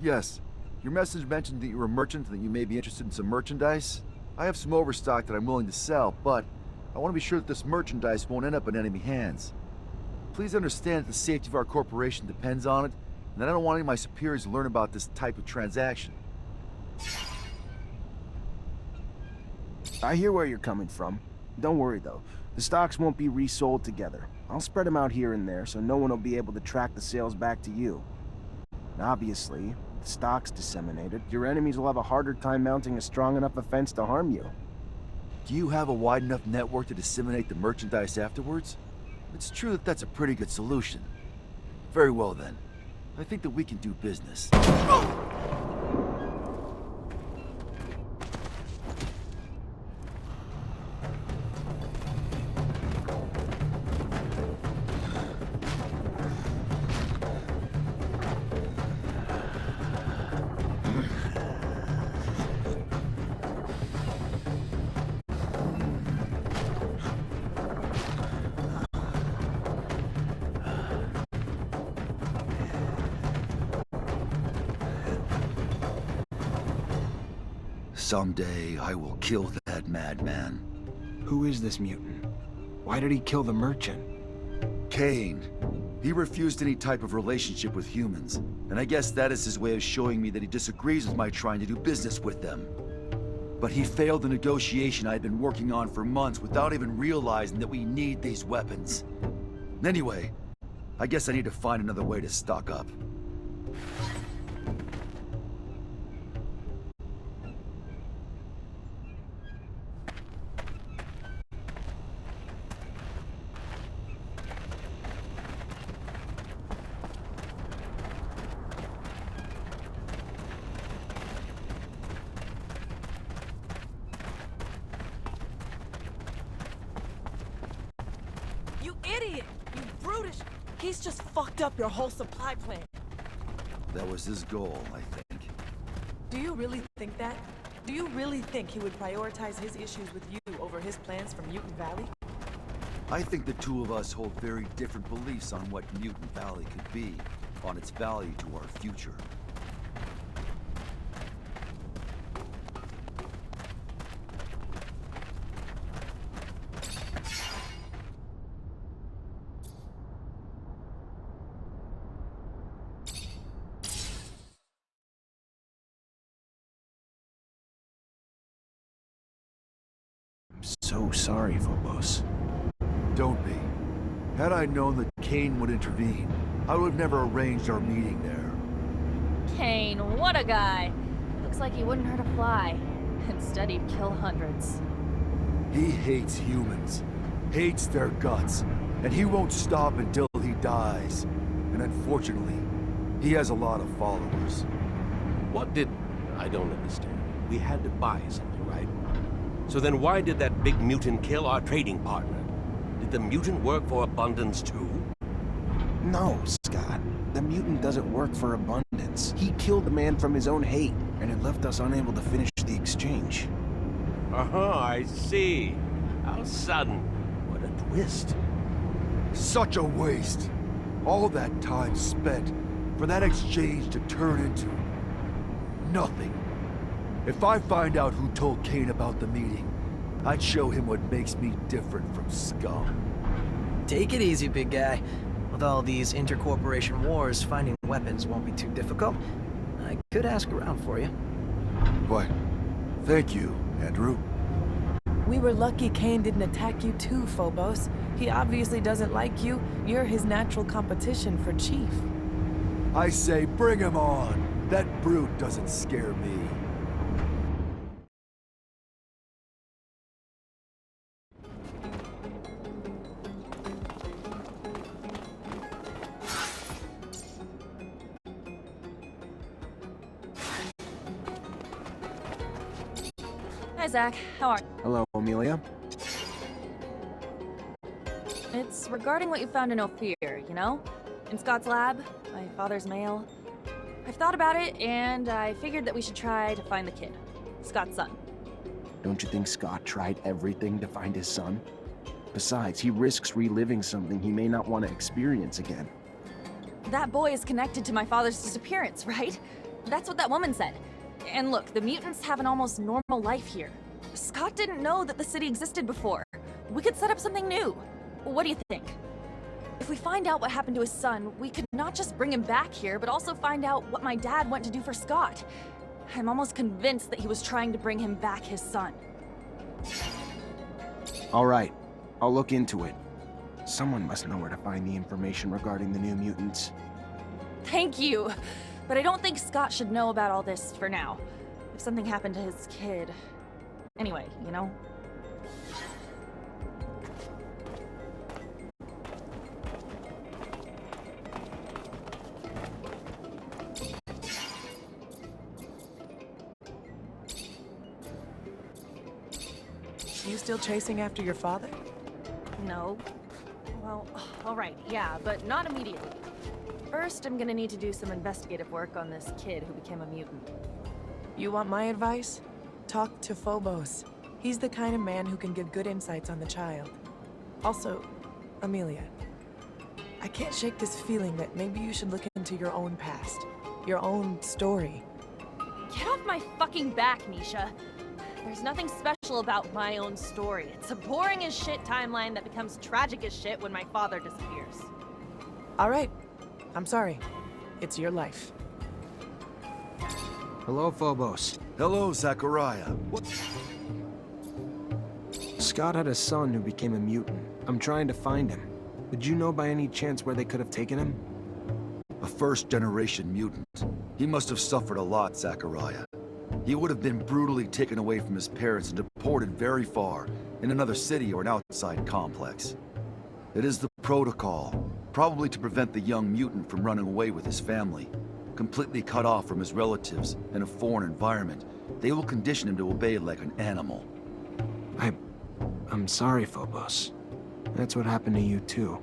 Yes. Your message mentioned that you're a merchant and that you may be interested in some merchandise. I have some overstock that I'm willing to sell, but I want to be sure that this merchandise won't end up in enemy hands. Please understand that the safety of our corporation depends on it, and that I don't want any of my superiors to learn about this type of transaction. I hear where you're coming from. Don't worry though, the stocks won't be resold together. I'll spread them out here and there so no one will be able to track the sales back to you. And obviously, if the stock's disseminated, your enemies will have a harder time mounting a strong enough offense to harm you. Do you have a wide enough network to disseminate the merchandise afterwards? It's true that that's a pretty good solution. Very well then. I think that we can do business. Someday I will kill that madman. Who is this mutant? Why did he kill the merchant? Kane. He refused any type of relationship with humans, and I guess that is his way of showing me that he disagrees with my trying to do business with them. But he failed the negotiation I had been working on for months without even realizing that we need these weapons. Anyway, I guess I need to find another way to stock up. You idiot! You brutish! He's just fucked up your whole supply plan. That was his goal, I think. Do you really think that? Do you really think he would prioritize his issues with you over his plans for Mutant Valley? I think the two of us hold very different beliefs on what Mutant Valley could be, on its value to our future. So sorry, Phobos. Don't be. Had I known that Kane would intervene, I would have never arranged our meeting there. Kane, what a guy. Looks like he wouldn't hurt a fly. Instead, he'd kill hundreds. He hates humans, hates their guts, and he won't stop until he dies. And unfortunately, he has a lot of followers. What did... I don't understand. We had to buy something, right? So then why did that big mutant kill our trading partner? Did the mutant work for Abundance too? No, Scott. The mutant doesn't work for Abundance. He killed the man from his own hate, and it left us unable to finish the exchange. Uh-huh, I see. How sudden. What a twist. Such a waste. All that time spent for that exchange to turn into nothing. If I find out who told Kane about the meeting, I'd show him what makes me different from scum. Take it easy, big guy. With all these intercorporation wars, finding weapons won't be too difficult. I could ask around for you. Why, thank you, Andrew. We were lucky Kane didn't attack you too, Phobos. He obviously doesn't like you. You're his natural competition for Chief. I say bring him on. That brute doesn't scare me. Hi, Zach. How are you? Hello, Amelia. It's regarding what you found in Ophir, you know? In Scott's lab, my father's mail. I've thought about it, and I figured that we should try to find the kid. Scott's son. Don't you think Scott tried everything to find his son? Besides, he risks reliving something he may not want to experience again. that boy is connected to my father's disappearance, right? That's what that woman said. And look, the mutants have an almost normal life here. Scott didn't know that the city existed before. We could set up something new. What do you think? If we find out what happened to his son, we could not just bring him back here, but also find out what my dad went to do for Scott. I'm almost convinced that he was trying to bring him back his son. All right, I'll look into it. Someone must know where to find the information regarding the new mutants. Thank you. But I don't think Scott should know about all this for now. If something happened to his kid... Anyway, you know? You still chasing after your father? No. Well, alright, yeah, but not immediately. First, I'm gonna need to do some investigative work on this kid who became a mutant. You want my advice? Talk to Phobos. He's the kind of man who can give good insights on the child. Also, Amelia, I can't shake this feeling that maybe you should look into your own past, your own story. Get off my fucking back, Misha. There's nothing special about my own story. It's a boring as shit timeline that becomes tragic as shit when my father disappears. All right. I'm sorry. It's your life. Hello, Phobos. Hello, Zachariah. What? Scott had a son who became a mutant. I'm trying to find him. Would you know by any chance where they could have taken him? A first-generation mutant. He must have suffered a lot, Zachariah. He would have been brutally taken away from his parents and deported very far, in another city or an outside complex. It is the protocol, probably to prevent the young mutant from running away with his family. Completely cut off from his relatives in a foreign environment, they will condition him to obey like an animal. I'm sorry, Phobos. That's what happened to you too.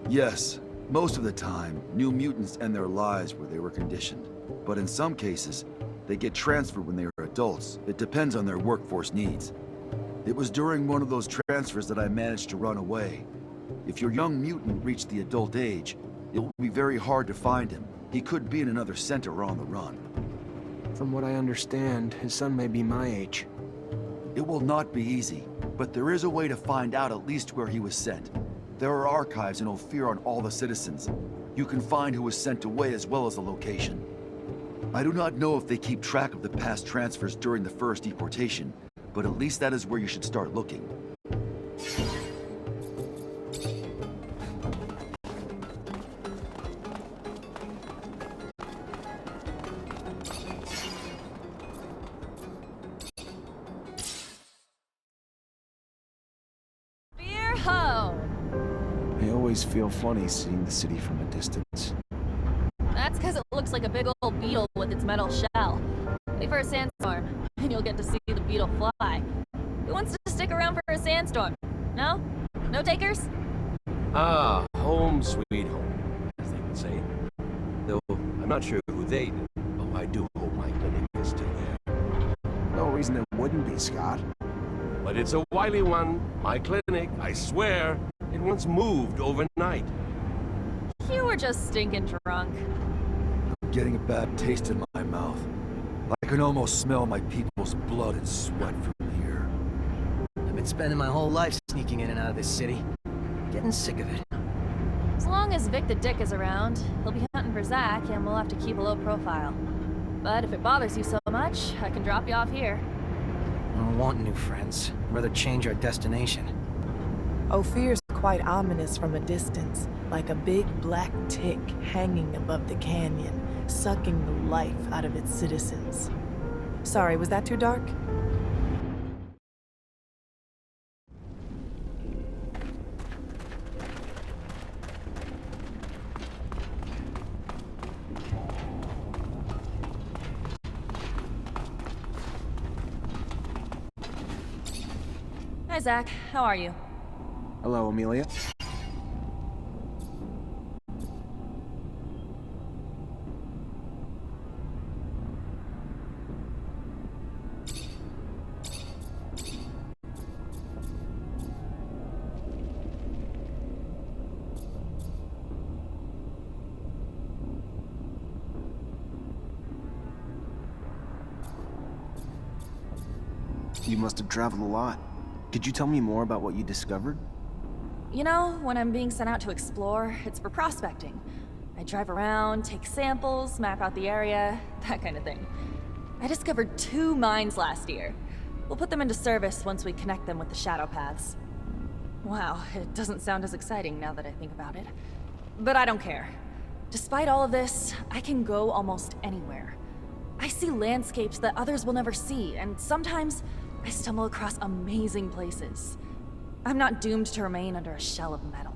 Yes, most of the time, new mutants end their lives where they were conditioned. But in some cases, they get transferred when they are adults. It depends on their workforce needs. It was during one of those transfers that I managed to run away. If your young mutant reached the adult age, it will be very hard to find him. He could be in another center or on the run. From what I understand, his son may be my age. It will not be easy, but there is a way to find out at least where he was sent. There are archives in Ophir on all the citizens. You can find who was sent away as well as the location. I do not know if they keep track of the past transfers during the first deportation, but at least that is where you should start looking. Beer ho! I always feel funny seeing the city from a distance. That's because it looks like a big old beetle with its metal shell. Wait for a sandstorm, and you'll get to see the beetle fly. Who wants to stick around for a sandstorm? No? No takers? Ah, home sweet home, as they would say. Though I'm not sure who they do. Oh, I do hope my clinic is still there. No reason it wouldn't be, Scott. But it's a wily one. My clinic, I swear, it once moved overnight. You were just stinking drunk. I'm getting a bad taste in my mouth. I can almost smell my people's blood and sweat from here. I've been spending my whole life sneaking in and out of this city. Getting sick of it. As long as Vic the Dick is around, he'll be hunting for Zach, and we'll have to keep a low profile. But if it bothers you so much, I can drop you off here. I don't want new friends. I'd rather change our destination. Ophir's quite ominous from a distance, like a big black tick hanging above the canyon, sucking the life out of its citizens. Sorry, was that too dark? Hi, Zach. How are you? Hello, Amelia. You must have traveled a lot. Could you tell me more about what you discovered? You know, when I'm being sent out to explore, it's for prospecting. I drive around, take samples, map out the area, that kind of thing. I discovered 2 mines last year. We'll put them into service once we connect them with the shadow paths. Wow, it doesn't sound as exciting now that I think about it. But I don't care. Despite all of this, I can go almost anywhere. I see landscapes that others will never see, and sometimes I stumble across amazing places. I'm not doomed to remain under a shell of metal.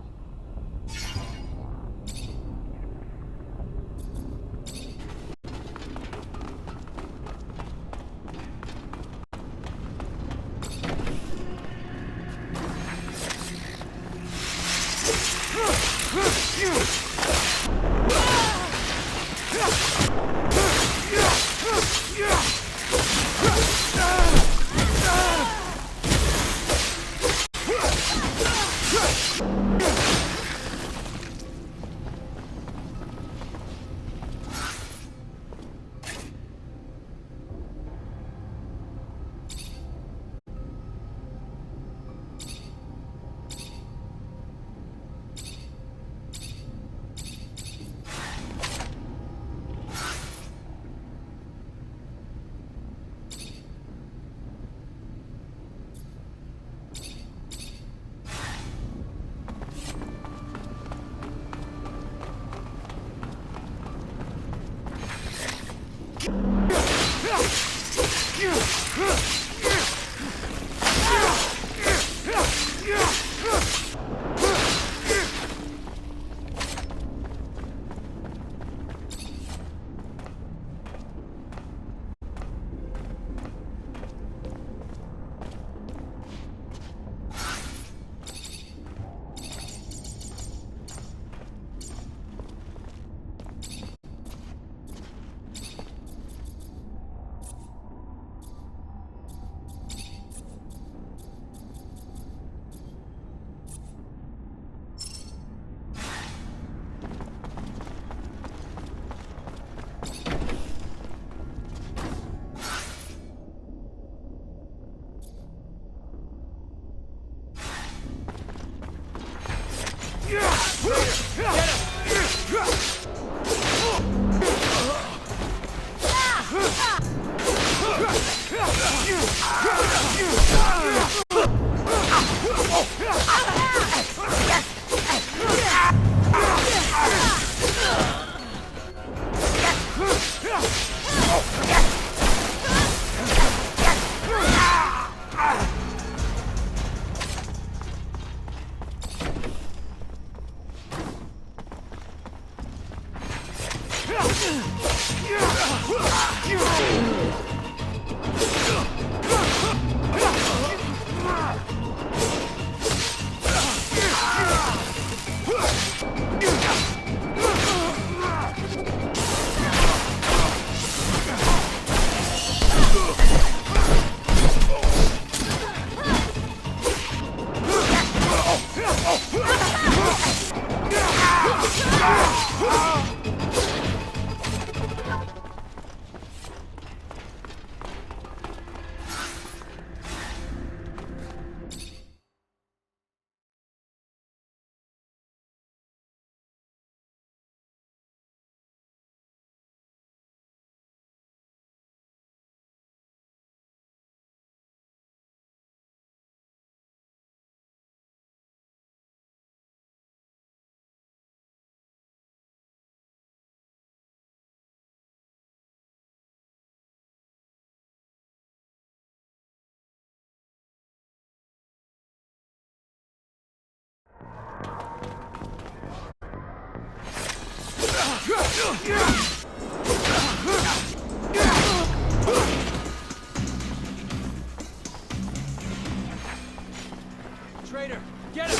Traitor, get him!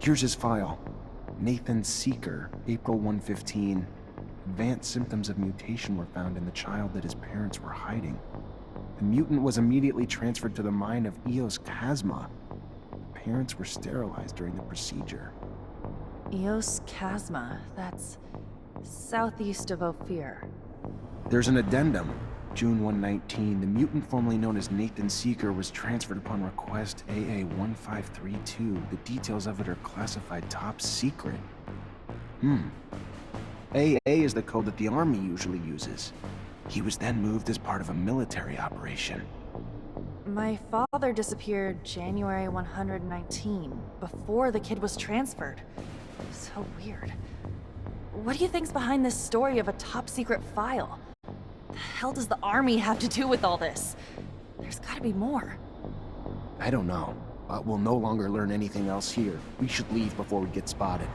Here's his file. Nathan Seeker, April 115. Advanced symptoms of mutation were found in the child that his parents were hiding. The mutant was immediately transferred to the mine of Eos Chasma. The parents were sterilized during the procedure. Eos Chasma, that's southeast of Ophir. There's an addendum. June 119, the mutant formerly known as Nathan Seeker was transferred upon request AA-1532. The details of it are classified top secret. AA is the code that the Army usually uses. He was then moved as part of a military operation. My father disappeared January 119, before the kid was transferred. So weird. What do you think's behind this story of a top secret file? The hell does the Army have to do with all this? There's gotta be more. I don't know, but we'll no longer learn anything else here. We should leave before we get spotted.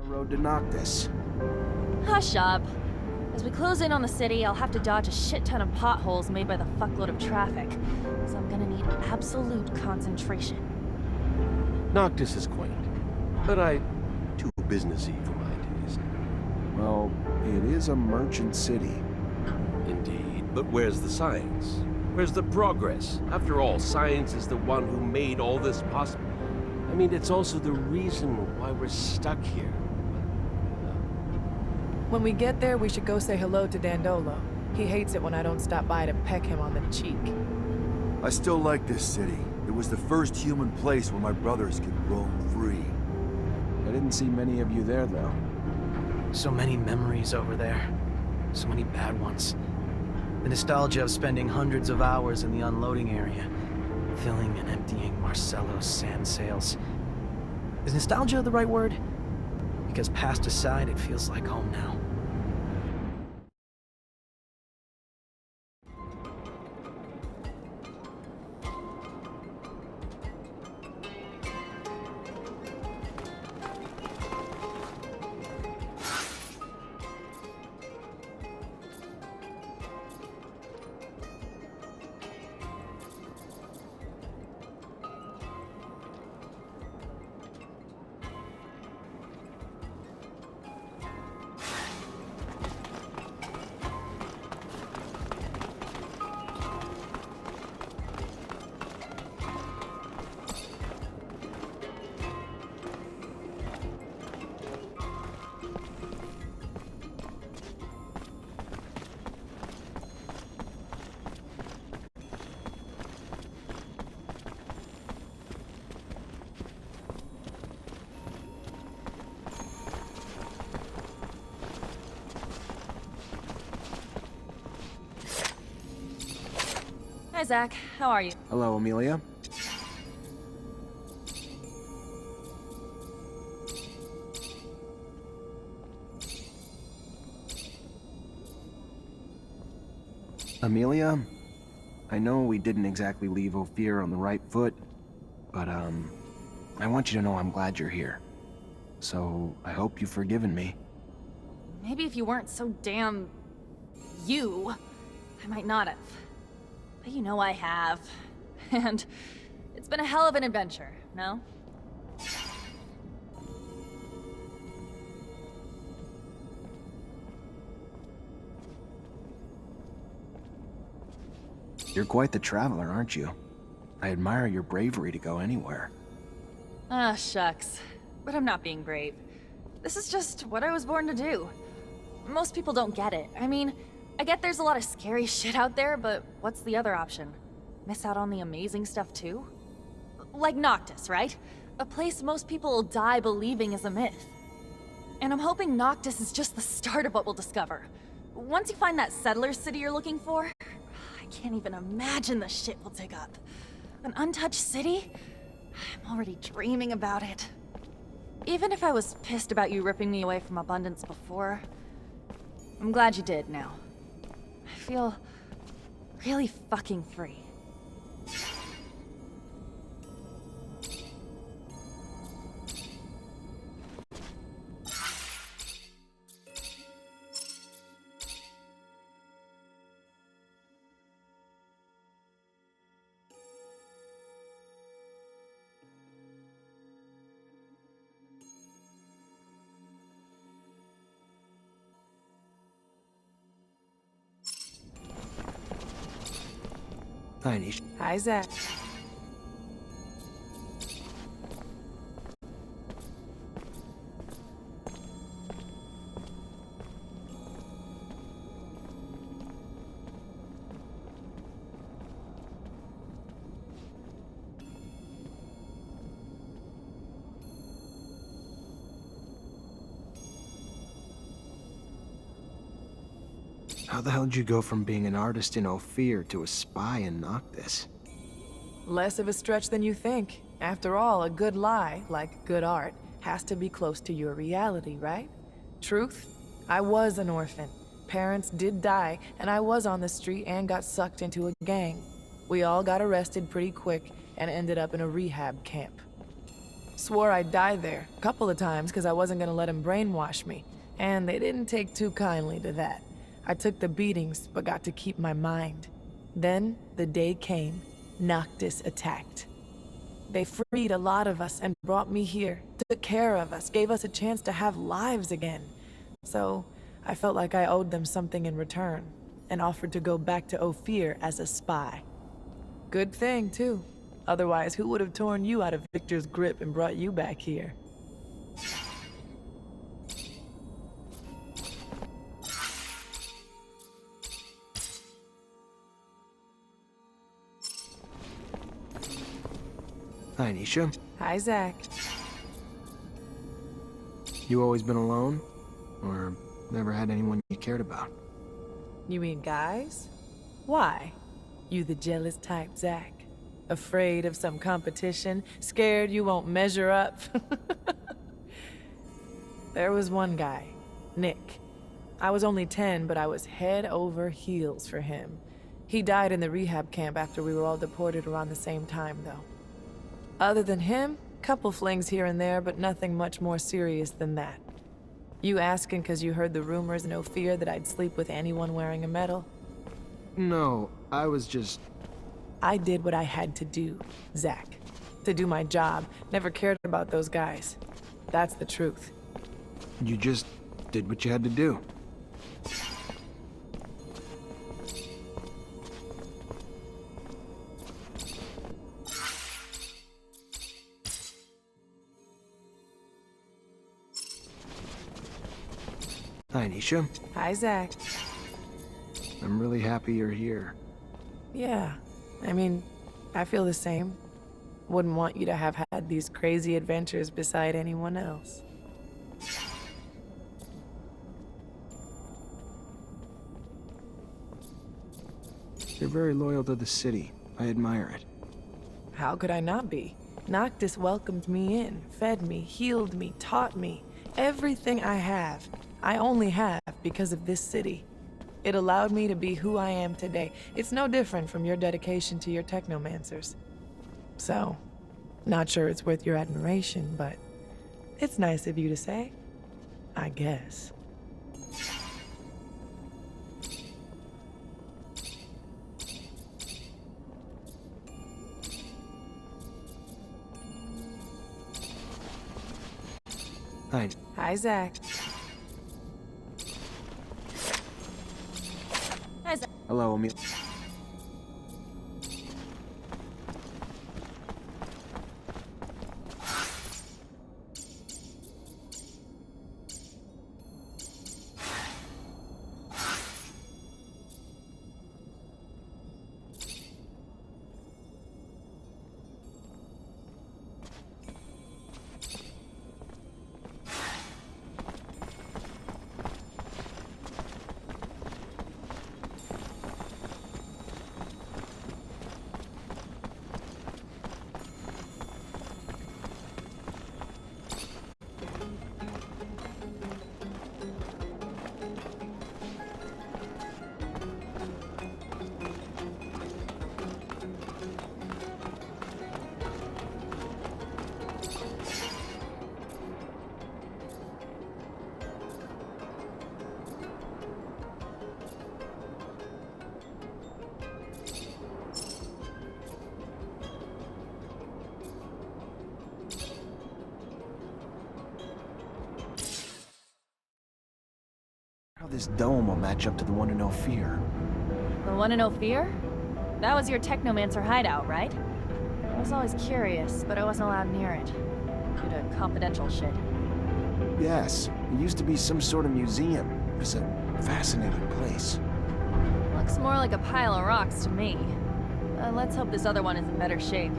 Road to Noctis. Hush up. As we close in on the city, I'll have to dodge a shit ton of potholes made by the fuckload of traffic. So I'm gonna need absolute concentration. Noctis is quaint, but too businessy for my taste. Well, it is a merchant city. Indeed, but where's the science? Where's the progress? After all, science is the one who made all this possible. I mean, it's also the reason why we're stuck here. When we get there, we should go say hello to Dandolo. He hates it when I don't stop by to peck him on the cheek. I still like this city. It was the first human place where my brothers could roam free. I didn't see many of you there, though. So many memories over there. So many bad ones. The nostalgia of spending hundreds of hours in the unloading area, filling and emptying Marcello's sand sails. Is nostalgia the right word? Because past aside, it feels like home now. Hi, Zach. How are you? Hello, Amelia. Amelia, I know we didn't exactly leave Ophir on the right foot, but, I want you to know I'm glad you're here. So, I hope you've forgiven me. Maybe if you weren't so damn... you, I might not have. But you know I have. And it's been a hell of an adventure, no? You're quite the traveler, aren't you? I admire your bravery to go anywhere. Ah, shucks. But I'm not being brave. This is just what I was born to do. Most people don't get it. I mean, I get there's a lot of scary shit out there, but what's the other option? Miss out on the amazing stuff too? Like Noctis, right? A place most people will die believing is a myth. And I'm hoping Noctis is just the start of what we'll discover. Once you find that settler city you're looking for, I can't even imagine the shit we'll dig up. An untouched city? I'm already dreaming about it. Even if I was pissed about you ripping me away from abundance before, I'm glad you did now. I feel really fucking free. Hi, Nish. Hi, Zach. How the hell did you go from being an artist in Ophir to a spy in Noctis? Less of a stretch than you think. After all, a good lie, like good art, has to be close to your reality, right? Truth? I was an orphan. Parents did die, and I was on the street and got sucked into a gang. We all got arrested pretty quick and ended up in a rehab camp. Swore I'd die there, a couple of times because I wasn't gonna let them brainwash me, and they didn't take too kindly to that. I took the beatings, but got to keep my mind. Then, the day came. Noctis attacked. They freed a lot of us and brought me here, took care of us, gave us a chance to have lives again. So, I felt like I owed them something in return, and offered to go back to Ophir as a spy. Good thing, too. Otherwise, who would have torn you out of Victor's grip and brought you back here? Hi, Nisha. Hi, Zach. You always been alone? Or never had anyone you cared about? You mean guys? Why? You the jealous type, Zach? Afraid of some competition? Scared you won't measure up? There was one guy, Nick. I was only 10, but I was head over heels for him. He died in the rehab camp after we were all deported around the same time, though. Other than him, couple flings here and there, but nothing much more serious than that. You asking because you heard the rumors and no fear that I'd sleep with anyone wearing a medal? No, I was just... I did what I had to do, Zach. To do my job. Never cared about those guys. That's the truth. You just did what you had to do. Hi, Nisha. Hi, Zach. I'm really happy you're here. Yeah, I mean, I feel the same. Wouldn't want you to have had these crazy adventures beside anyone else. You're very loyal to the city. I admire it. How could I not be? Noctis welcomed me in, fed me, healed me, taught me. Everything I have, I only have because of this city. It allowed me to be who I am today. It's no different from your dedication to your technomancers. So, not sure it's worth your admiration, but it's nice of you to say, I guess. Hi. Hi, Zach. Hi, Zach. Hello, Emil. How this dome will match up to the one in Ophir. The one in Ophir? That was your technomancer hideout, right? I was always curious, but I wasn't allowed near it. Due to confidential shit. Yes, it used to be some sort of museum. It was a fascinating place. Looks more like a pile of rocks to me. Let's hope this other one is in better shape.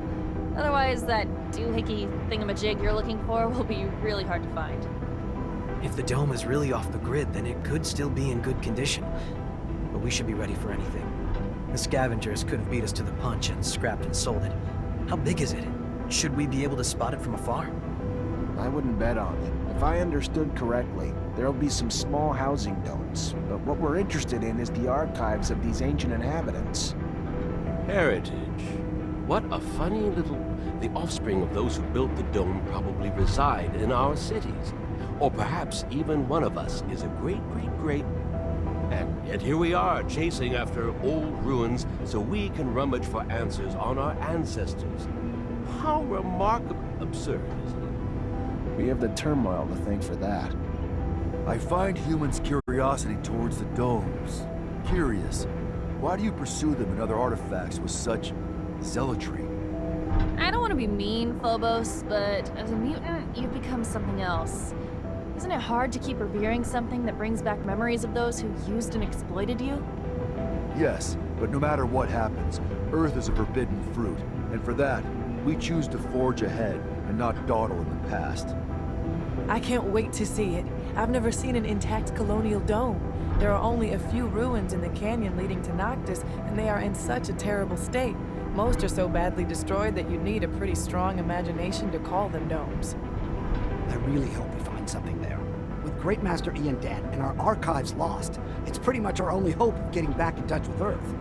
Otherwise, that doohickey thingamajig you're looking for will be really hard to find. If the dome is really off the grid, then it could still be in good condition. But we should be ready for anything. The scavengers could have beat us to the punch and scrapped and sold it. How big is it? Should we be able to spot it from afar? I wouldn't bet on it. If I understood correctly, there'll be some small housing domes. But what we're interested in is the archives of these ancient inhabitants. Heritage. What a funny little... The offspring of those who built the dome probably reside in our cities. Or perhaps even one of us is a great... And yet here we are, chasing after old ruins so we can rummage for answers on our ancestors. How remarkably absurd, isn't it? We have the turmoil to thank for that. I find humans' curiosity towards the domes curious. Why do you pursue them and other artifacts with such zealotry? I don't want to be mean, Phobos, but as a mutant, you've become something else. Isn't it hard to keep revering something that brings back memories of those who used and exploited you? Yes, but no matter what happens, Earth is a forbidden fruit, and for that, we choose to forge ahead and not dawdle in the past. I can't wait to see it. I've never seen an intact colonial dome. There are only a few ruins in the canyon leading to Noctis, and they are in such a terrible state. Most are so badly destroyed that you'd need a pretty strong imagination to call them domes. I really hope we find something there. With Great Master Ian dead and our archives lost, it's pretty much our only hope of getting back in touch with Earth.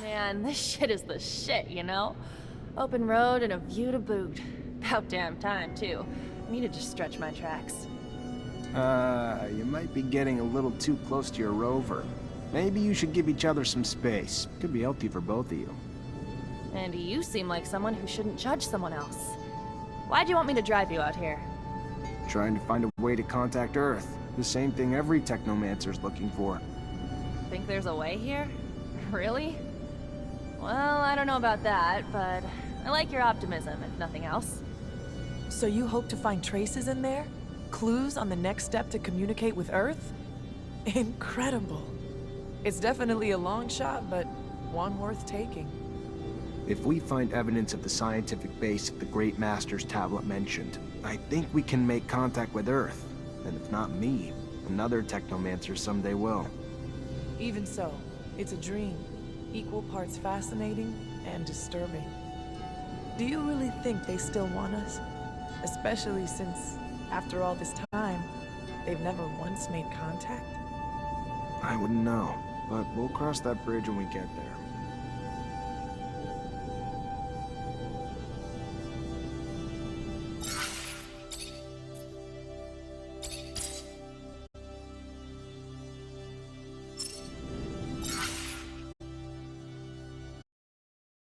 Man, this shit is the shit, you know? Open road and a view to boot. About damn time, too. I needed to stretch my tracks. You might be getting a little too close to your rover. Maybe you should give each other some space. Could be healthy for both of you. And you seem like someone who shouldn't judge someone else. Why'd you want me to drive you out here? Trying to find a way to contact Earth. The same thing every technomancer's looking for. Think there's a way here? Really? Well, I don't know about that, but I like your optimism, if nothing else. So you hope to find traces in there? Clues on the next step to communicate with Earth? Incredible. It's definitely a long shot, but one worth taking. If we find evidence of the scientific base of the Great Master's tablet mentioned, I think we can make contact with Earth. And if not me, another technomancer someday will. Even so, it's a dream, equal parts fascinating and disturbing. Do you really think they still want us? Especially since, after all this time, they've never once made contact? I wouldn't know, but we'll cross that bridge when we get there.